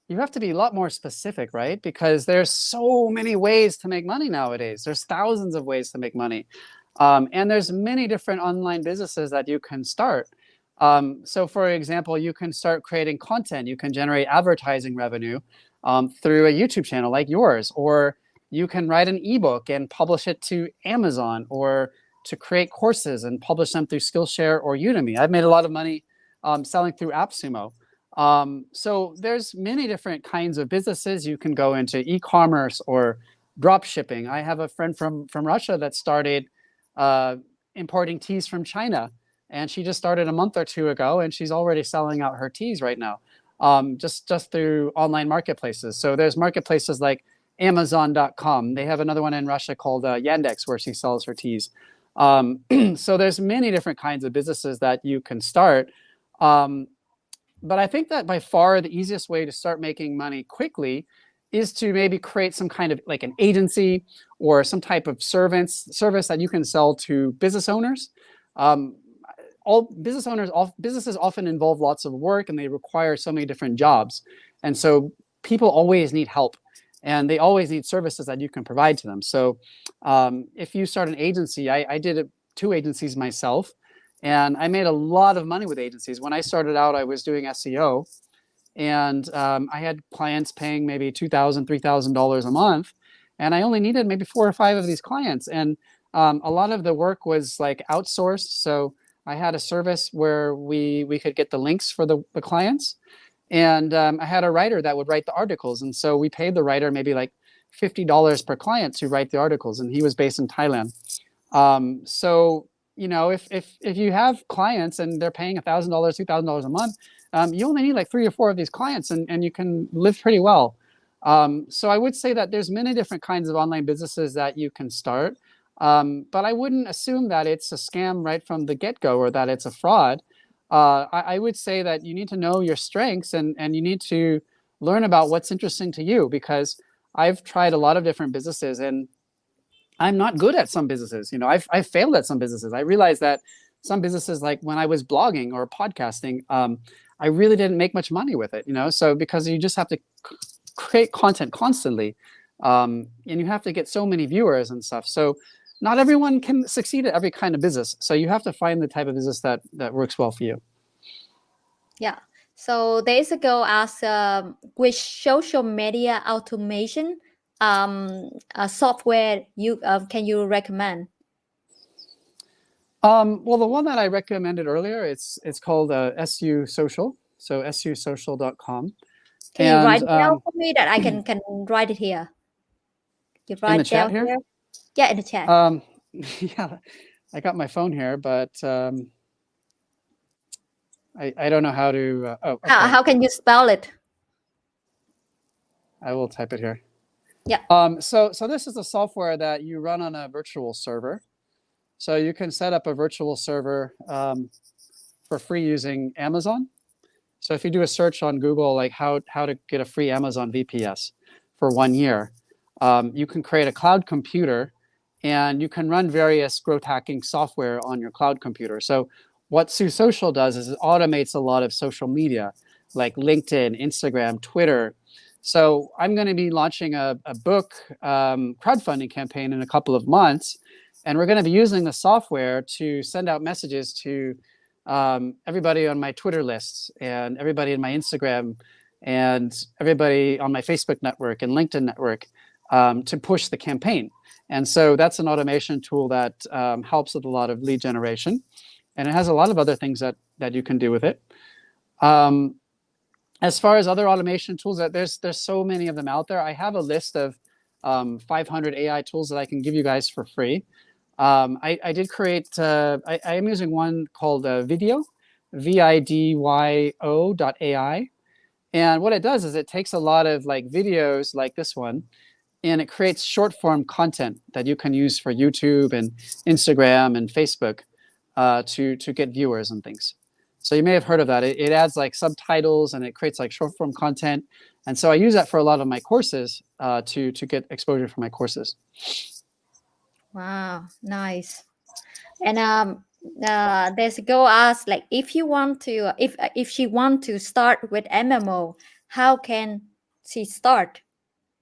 you have to be a lot more specific, right? Because there's so many ways to make money nowadays. There's thousands of ways to make money. And there's many different online businesses that you can start. So for example, you can start creating content. You can generate advertising revenue through a YouTube channel like yours, or you can write an ebook and publish it to Amazon, or to create courses and publish them through Skillshare or Udemy. I've made a lot of money selling through AppSumo. So there's many different kinds of businesses. You can go into e-commerce or drop shipping. I have a friend from Russia that started importing teas from China, and she just started a month or two ago, and she's already selling out her teas right now, just through online marketplaces. So there's marketplaces like Amazon.com. They have another one in Russia called Yandex, where she sells her teas. So there's many different kinds of businesses that you can start. But I think that by far the easiest way to start making money quickly is to maybe create some kind of like an agency or some type of service that you can sell to business owners. all businesses often involve lots of work, and they require so many different jobs. And so people always need help, and they always need services that you can provide to them. So if you start an agency, I did 2 agencies myself, and I made a lot of money with agencies. When I started out, I was doing SEO, and I had clients paying maybe $2,000, $3,000 a month, and I only needed maybe 4 or 5 of these clients. And a lot of the work was like outsourced. So I had a service where we could get the links for the clients, and I had a writer that would write the articles. And so we paid the writer maybe like $50 per client to write the articles, and he was based in Thailand. So if you have clients and they're paying $1,000, $2,000 a month, you only need like 3 or 4 of these clients, and you can live pretty well. So I would say that there's many different kinds of online businesses that you can start, but I wouldn't assume that it's a scam right from the get-go, or that it's a fraud. I would say that you need to know your strengths, and you need to learn about what's interesting to you, because I've tried a lot of different businesses, and I'm not good at some businesses. I've failed at some businesses. I realized that some businesses, like when I was blogging or podcasting, I really didn't make much money with it. So because you just have to create content constantly, and you have to get so many viewers and stuff. So not everyone can succeed at every kind of business. So you have to find the type of business that works well for you. Yeah. So days ago, asked which social media automation software can you recommend? Well, the one that I recommended earlier, it's called SU Social. So susocial.com. Can you write it down for me that I can write it here? You write in the chat down here? Yeah, in the chat. Yeah, I got my phone here, but I don't know how to. Okay. How can you spell it? I will type it here. Yeah. So this is a software that you run on a virtual server. So you can set up a virtual server for free using Amazon. So if you do a search on Google, like how to get a free Amazon VPS for 1 year, you can create a cloud computer, and you can run various growth hacking software on your cloud computer. So what Social does is it automates a lot of social media, like LinkedIn, Instagram, Twitter. So I'm going to be launching a book crowdfunding campaign in a couple of months, and we're going to be using the software to send out messages to everybody on my Twitter lists, and everybody in my Instagram, and everybody on my Facebook network and LinkedIn network, to push the campaign. And so that's an automation tool that helps with a lot of lead generation, and it has a lot of other things that you can do with it. As far as other automation tools, there's so many of them out there. I have a list of 500 AI tools that I can give you guys for free. I did create, I am using one called Video, VIDYO.ai. And what it does is it takes a lot of like videos like this one, and it creates short form content that you can use for YouTube and Instagram and Facebook to get viewers and things. So you may have heard of that. It adds like subtitles, and it creates like short form content. And so I use that for a lot of my courses to get exposure for my courses. Wow, nice. And there's a girl asked, like, if she want to start with MMO, how can she start,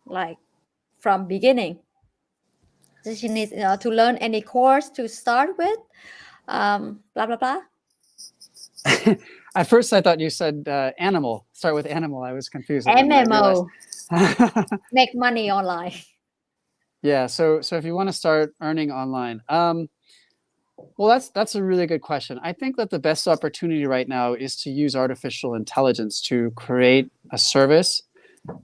like, from beginning? Does she need to learn any course to start with? Blah blah blah. At first, I thought you said animal. Start with animal. I was confused. MMO. Make money online. Yeah. So if you want to start earning online, well, that's a really good question. I think that the best opportunity right now is to use artificial intelligence to create a service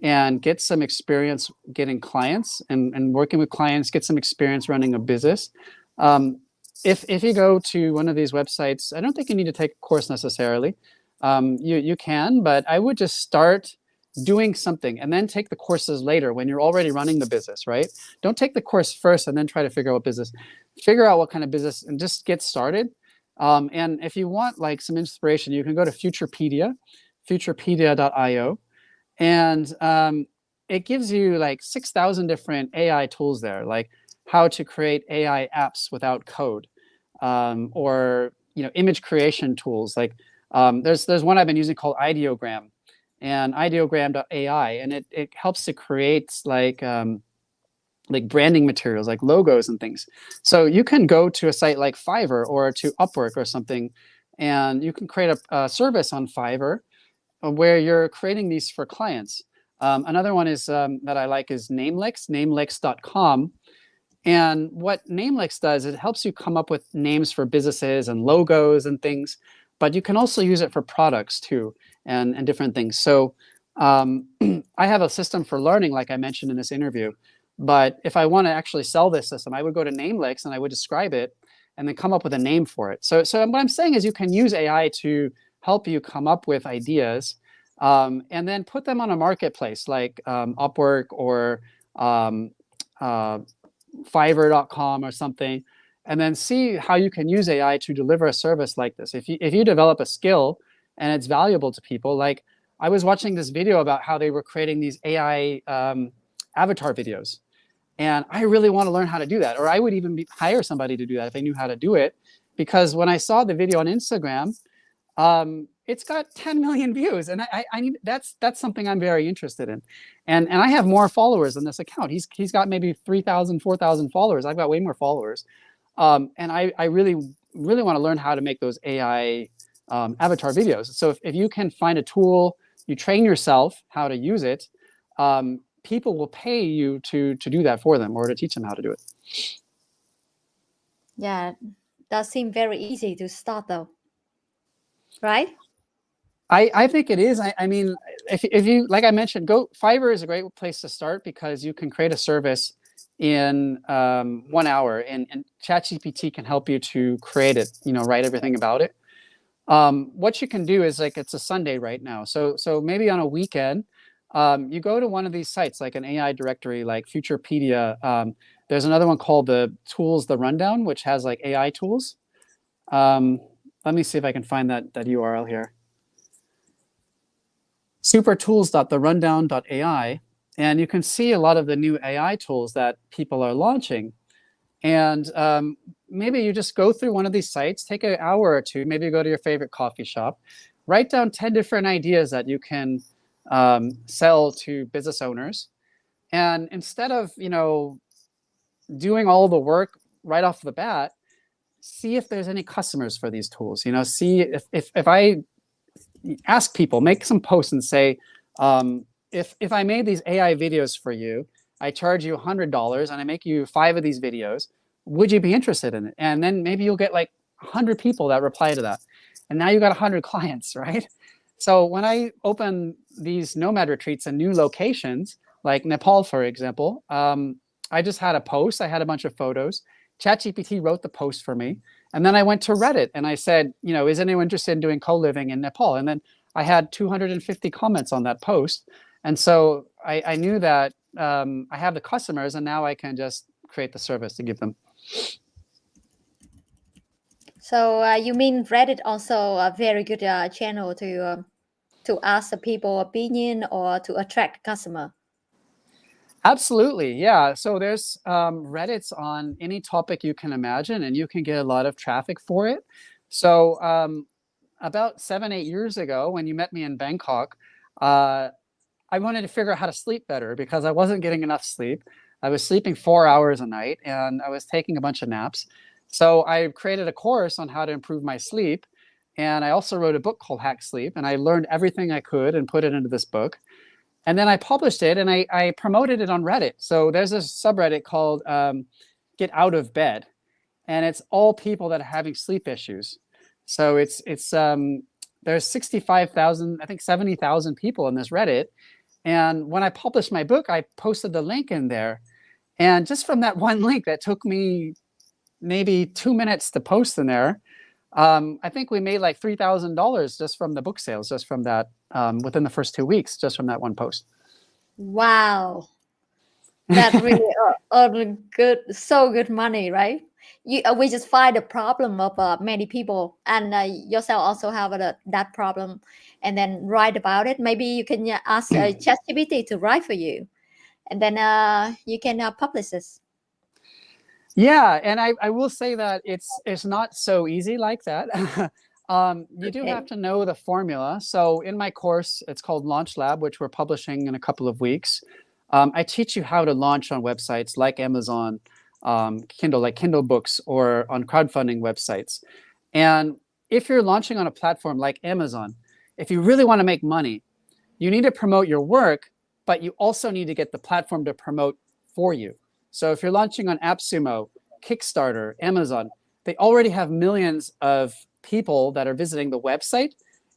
and get some experience getting clients and working with clients, get some experience running a business. If you go to one of these websites, I don't think you need to take a course necessarily. You can, but I would just start doing something and then take the courses later when you're already running the business, right? Don't take the course first and then try to figure out what business. Figure out what kind of business and just get started. And if you want like some inspiration, you can go to futurepedia.io, and it gives you like 6,000 different AI tools there, like how to create AI apps without code, or image creation tools. Like there's one I've been using called Ideogram, and ideogram.ai, and it helps to create like branding materials, like logos and things. So you can go to a site like Fiverr or to Upwork or something, and you can create a service on Fiverr where you're creating these for clients. Another one is that I like is Namelix, namelix.com. And what Namelix does, it helps you come up with names for businesses and logos and things, but you can also use it for products too, and different things. So I have a system for learning, like I mentioned in this interview. But if I want to actually sell this system, I would go to Namelix and I would describe it and then come up with a name for it. So what I'm saying is you can use AI to help you come up with ideas, and then put them on a marketplace like Upwork or Fiverr.com or something, and then see how you can use AI to deliver a service like this. If you develop a skill and it's valuable to people, like I was watching this video about how they were creating these AI avatar videos, and I really want to learn how to do that, or I would even hire somebody to do that if I knew how to do it, because when I saw the video on Instagram, it's got 10 million views, and I need that's something I'm very interested in, and I have more followers on this account. He's got maybe 3,000, 4,000 followers. I've got way more followers, and I really want to learn how to make those AI avatar videos. So if you can find a tool, you train yourself how to use it, people will pay you to do that for them or to teach them how to do it. Yeah, that seems very easy to start though, right? I think it is. I mean, if you, like I mentioned, Fiverr is a great place to start because you can create a service in 1 hour, and ChatGPT can help you to create it, write everything about it. What you can do is, like, it's a Sunday right now. So maybe on a weekend, you go to one of these sites, like an AI directory, like Futurepedia. There's another one called the Rundown, which has like AI tools. Let me see if I can find that URL here. supertools.therundown.ai, and you can see a lot of the new AI tools that people are launching. And maybe you just go through one of these sites, take an hour or two, maybe go to your favorite coffee shop, write down 10 different ideas that you can sell to business owners. And instead of, doing all the work right off the bat, see if there's any customers for these tools. See if I ask people, make some posts and say, if I made these AI videos for you, I charge you $100 and I make you 5 of these videos, would you be interested in it? And then maybe you'll get like 100 people that reply to that. And now you got 100 clients, right? So when I open these Nomad retreats in new locations, like Nepal, for example, I just had a post. I had a bunch of photos. ChatGPT wrote the post for me. And then I went to Reddit and I said, is anyone interested in doing co-living in Nepal? And then I had 250 comments on that post. And so I knew that I have the customers, and now I can just create the service to give them. So you mean Reddit also a very good channel to ask the people opinion or to attract customer? Absolutely, yeah. So there's Reddits on any topic you can imagine, and you can get a lot of traffic for it. So about 7-8 years ago, when you met me in Bangkok, I wanted to figure out how to sleep better because I wasn't getting enough sleep. I was sleeping 4 hours a night, and I was taking a bunch of naps. So I created a course on how to improve my sleep. And I also wrote a book called Hack Sleep, and I learned everything I could and put it into this book. And then I published it, and I promoted it on Reddit. So there's a subreddit called Get Out of Bed, and it's all people that are having sleep issues. So there's 65,000, I think 70,000 people in this Reddit. And when I published my book, I posted the link in there. And just from that one link that took me maybe 2 minutes to post in there, I think we made like $3,000 just from the book sales, just from that, within the first 2 weeks, just from that one post. Wow, that really good, so good money, right? We just find the problem of many people, and yourself also have that problem, and then write about it. Maybe you can ask ChatGPT to write for you, and then you can publish this. Yeah, and I will say that it's not so easy like that. You do have Okay. to know the formula. So in my course, it's called Launch Lab, which we're publishing in a couple of weeks. I teach you how to launch on websites like Amazon, Kindle, like Kindle books, or on crowdfunding websites. And if you're launching on a platform like Amazon, if you really want to make money, you need to promote your work, but you also need to get the platform to promote for you. So if you're launching on AppSumo, Kickstarter, Amazon, they already have millions of people that are visiting the website.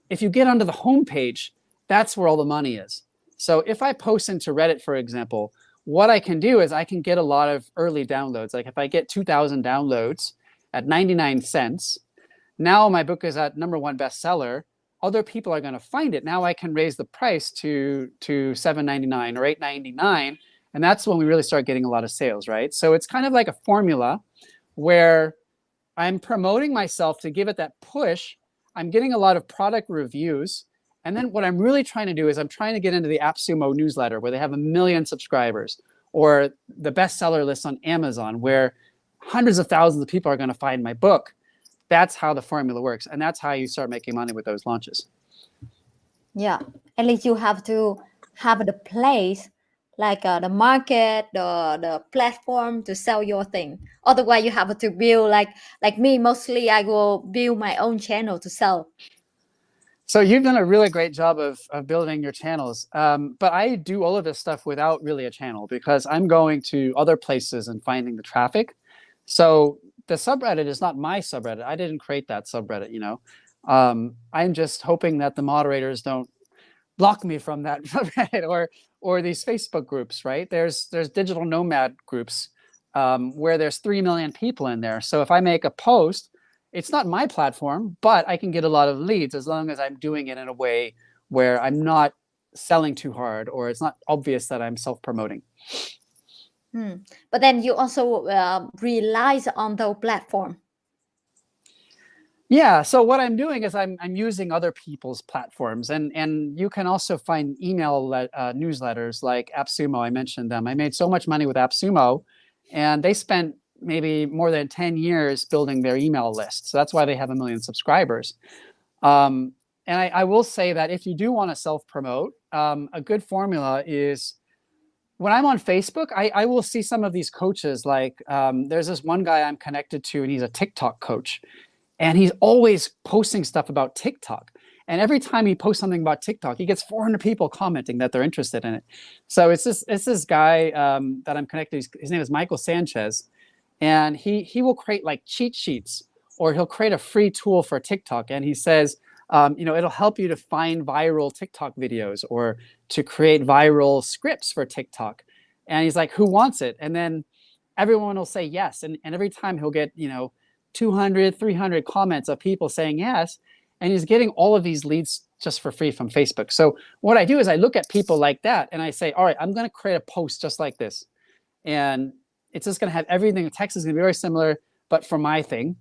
If you get onto the homepage, that's where all the money is. So if I post into Reddit, for example, what I can do is I can get a lot of early downloads. Like if I get 2,000 downloads at 99 cents, now my book is at #1 bestseller. Other people are going to find it. Now I can raise the price to $7.99 or $8.99, and that's when we really start getting a lot of sales, right? So it's kind of like a formula where I'm promoting myself to give it that push. I'm getting a lot of product reviews. And then what I'm really trying to do is I'm trying to get into the AppSumo newsletter where they have 1 million subscribers, or the bestseller list on Amazon where hundreds of thousands of people are going to find my book. That's how the formula works. And that's how you start making money with those launches. Yeah, at least you have to have the place, like the market, the platform to sell your thing. Otherwise, you have to build like me. Mostly, I will build my own channel to sell. So you've done a really great job of building your channels. But I do all of this stuff without really a channel because I'm going to other places and finding the traffic. So the subreddit is not my subreddit. I didn't create that subreddit, you know. I'm just hoping that the moderators don't block me from that subreddit or these Facebook groups, right? There's Digital Nomad groups where there's 3 million people in there. So if I make a post, it's not my platform, but I can get a lot of leads as long as I'm doing it in a way where I'm not selling too hard or it's not obvious that I'm self-promoting. But then you also relies on the platform. Yeah, so what I'm doing is I'm using other people's platforms, and you can also find email newsletters like AppSumo. I mentioned them. I made so much money with AppSumo, and they spent maybe more than 10 years building their email list. So that's why they have 1 million subscribers. And I will say that if you do want to self-promote, a good formula is when I'm on Facebook, I will see some of these coaches. Like there's this one guy I'm connected to, and he's a TikTok coach. And he's always posting stuff about TikTok. And every time he posts something about TikTok, he gets 400 people commenting that they're interested in it. So it's this guy that I'm connected to. His name is Michael Sanchez. And he will create like cheat sheets, or he'll create a free tool for TikTok. And he says, it'll help you to find viral TikTok videos or to create viral scripts for TikTok. And he's like, who wants it? And then everyone will say yes. And every time he'll get, 200, 300 comments of people saying yes. And he's getting all of these leads just for free from Facebook. So what I do is I look at people like that and I say, all right, I'm going to create a post just like this. And it's just going to have everything. The text is going to be very similar, but for my thing.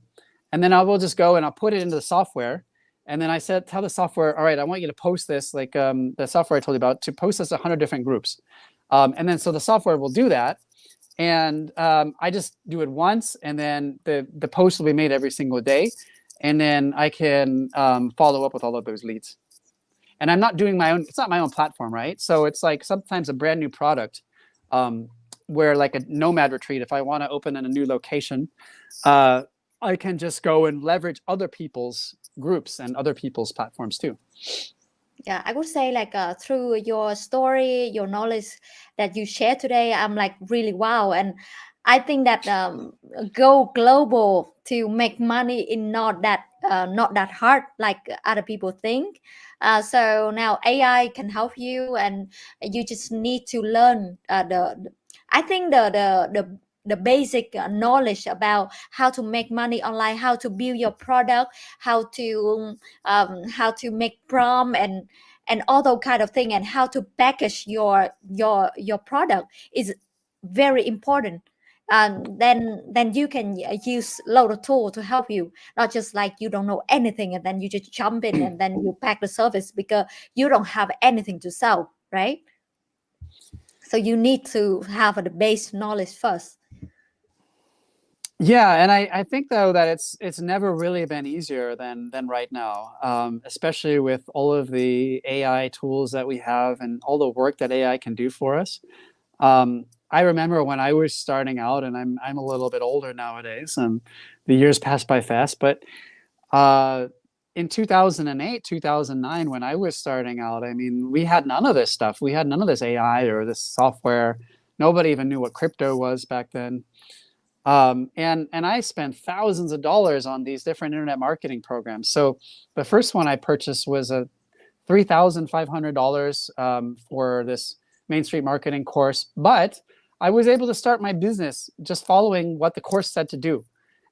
And then I will just go and I'll put it into the software. And then I tell the software, all right, I want you to post this, like the software I told you about, to post this 100 different groups. And then so the software will do that. And I just do it once, and then the post will be made every single day. And then I can follow up with all of those leads. And I'm not doing my own, it's not my own platform, right? So it's like sometimes a brand new product where like a nomad retreat, if I want to open in a new location, I can just go and leverage other people's groups and other people's platforms too. Yeah, I would say like through your story, your knowledge that you share today, I'm like really wow. And I think that go global to make money is not that hard like other people think. So now AI can help you, and you just need to learn I think the basic knowledge about how to make money online, how to build your product, how to make prompt and all those kind of thing, and how to package your product is very important. And then you can use a lot of tool to help you, not just like you don't know anything and then you just jump in and then you pack the service because you don't have anything to sell, right? So you need to have the base knowledge first. Yeah, and I think though that it's never really been easier than right now, especially with all of the AI tools that we have and all the work that AI can do for us. I remember when I was starting out, and I'm a little bit older nowadays, and the years pass by fast. But in 2008, 2009, when I was starting out, I mean, we had none of this stuff. We had none of this AI or this software. Nobody even knew what crypto was back then. And I spent thousands of dollars on these different internet marketing programs. So the first one I purchased was a $3,500 for this Main Street marketing course. But I was able to start my business just following what the course said to do.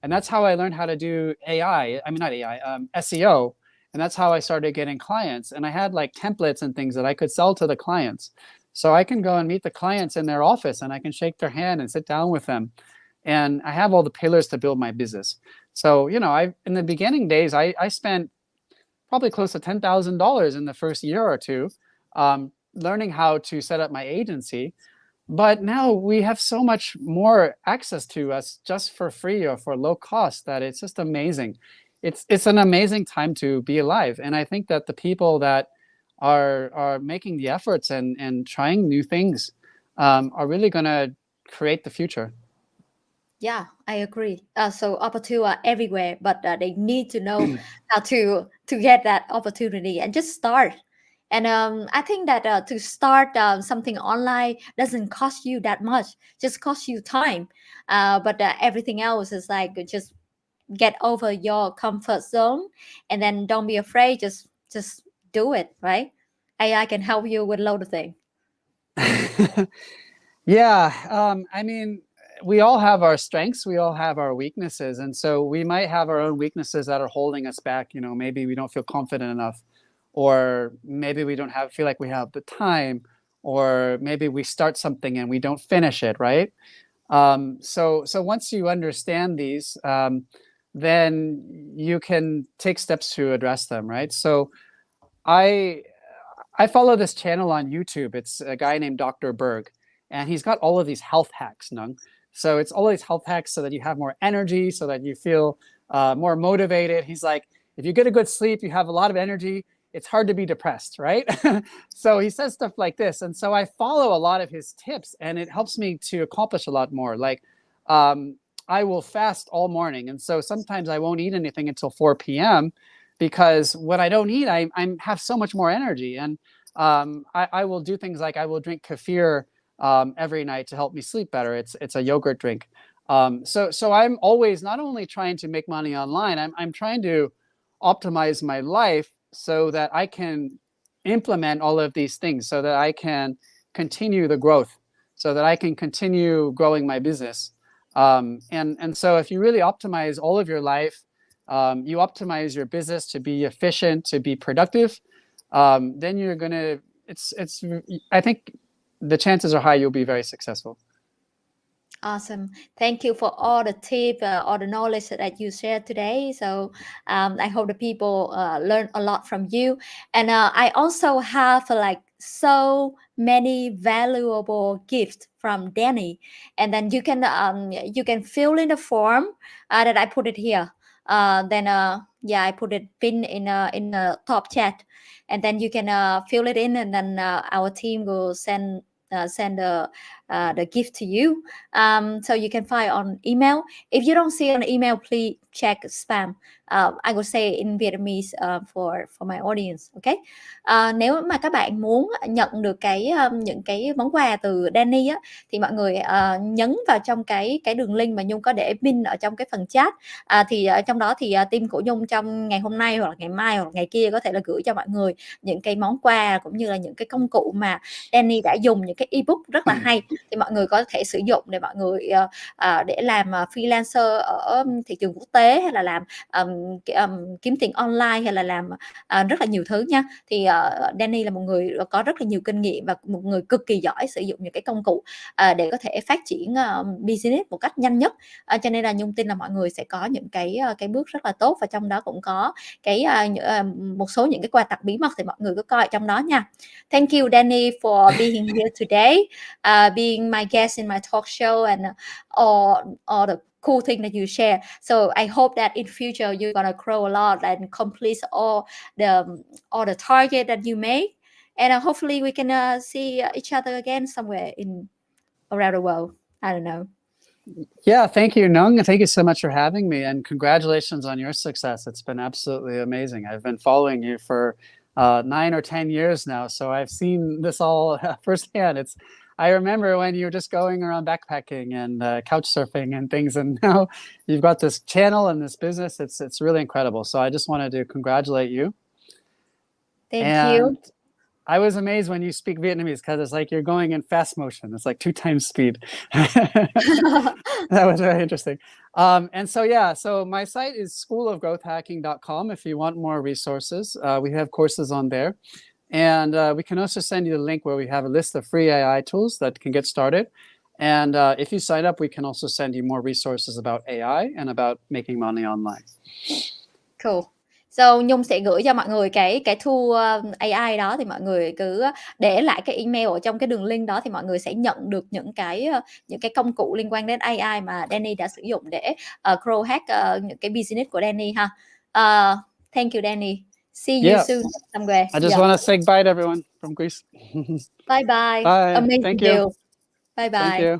And that's how I learned how to do AI. I mean, not AI, SEO. And that's how I started getting clients. And I had like templates and things that I could sell to the clients. So I can go and meet the clients in their office and I can shake their hand and sit down with them. And I have all the pillars to build my business. So, you know, in the beginning days, I spent probably close to $10,000 in the first year or two, learning how to set up my agency. But now we have so much more access to us just for free or for low cost that it's just amazing. It's an amazing time to be alive. And I think that the people that are making the efforts and trying new things are really going to create the future. Yeah, I agree. So opportunities are everywhere, but they need to know how to get that opportunity and just start. And I think that to start something online doesn't cost you that much, just cost you time. But everything else is like just get over your comfort zone, and then don't be afraid. Just do it, right? AI can help you with a load of things. Yeah, I mean, we all have our strengths, we all have our weaknesses, and so we might have our own weaknesses that are holding us back. You know, maybe we don't feel confident enough, or maybe we don't feel like we have the time, or maybe we start something and we don't finish it, right? So once you understand these, then you can take steps to address them, right? So I I follow this channel on YouTube. It's a guy named Dr. Berg, and he's got all of these health hacks, Nung. So it's all these health hacks so that you have more energy, so that you feel more motivated. He's like, if you get a good sleep, you have a lot of energy. It's hard to be depressed, right? So he says stuff like this. And so I follow a lot of his tips, and it helps me to accomplish a lot more. Like, I will fast all morning. And so sometimes I won't eat anything until 4 p.m. because when I don't eat, I have so much more energy. And I will do things like I will drink kefir every night to help me sleep better. It's a yogurt drink. So I'm always not only trying to make money online, I'm trying to optimize my life so that I can implement all of these things, so that I can continue the growth, so that I can continue growing my business. And so if you really optimize all of your life, you optimize your business to be efficient, to be productive, then you're gonna. It's. I think the chances are high you'll be very successful. Awesome. Thank you for all the tips, all the knowledge that you shared today. So I hope the people learn a lot from you. And I also have like so many valuable gifts from Danny. And then you can fill in the form that I put it here. Then yeah, I put it pin in the top chat, and then you can fill it in, and then our team will send the gift to you. So you can find on email. If you don't see an email, please check spam. I will say in Vietnamese for my audience. Okay. Nếu mà các bạn muốn nhận được những cái món quà từ Danny á, thì mọi người nhấn vào trong cái đường link mà Nhung có để pin ở trong cái phần chat. Thì trong đó thì team của Nhung trong ngày hôm nay hoặc là ngày mai hoặc là ngày kia có thể là gửi cho mọi người những cái món quà cũng như là những cái công cụ mà Danny đã dùng, những cái ebook rất là hay, thì mọi người có thể sử dụng để mọi người để làm freelancer ở thị trường quốc tế, hay là làm kiếm tiền online, hay là làm rất là nhiều thứ nha. Thì Danny là một người có rất là nhiều kinh nghiệm và một người cực kỳ giỏi sử dụng những cái công cụ để có thể phát triển business một cách nhanh nhất. Cho nên là Nhung tin là mọi người sẽ có những cái bước rất là tốt, và trong đó cũng có một số những cái quà tặng bí mật, thì mọi người cứ coi trong đó nha. Thank you Danny for being here today, being my guest in my talk show, and all the cool thing that you share. So I hope that in future you're gonna grow a lot and complete all the target that you make. And hopefully we can see each other again somewhere around the world. I don't know. Yeah, thank you, Nung. Thank you so much for having me, and congratulations on your success. It's been absolutely amazing. I've been following you for 9 or 10 years now, so I've seen this all firsthand. I remember when you were just going around backpacking and couch surfing and things, and now you've got this channel and this business. It's really incredible. So I just wanted to congratulate you. Thank you. I was amazed when you speak Vietnamese, because it's like you're going in fast motion. It's like 2 times speed. That was very interesting. And so, yeah, so my site is schoolofgrowthhacking.com. If you want more resources, we have courses on there. And we can also send you the link where we have a list of free AI tools that can get started. And if you sign up, we can also send you more resources about AI and about making money online. Cool. So Nhung sẽ gửi cho mọi người cái tool AI đó, thì mọi người cứ để lại cái email ở trong cái đường link đó, thì mọi người sẽ nhận được những cái công cụ liên quan đến AI mà Danny đã sử dụng để grow hack những cái business của Danny ha. Thank you, Danny. See you soon somewhere. I just want to say bye to everyone from Greece. Bye bye. Bye. Amazing Thank you. deal. Bye bye. Thank you.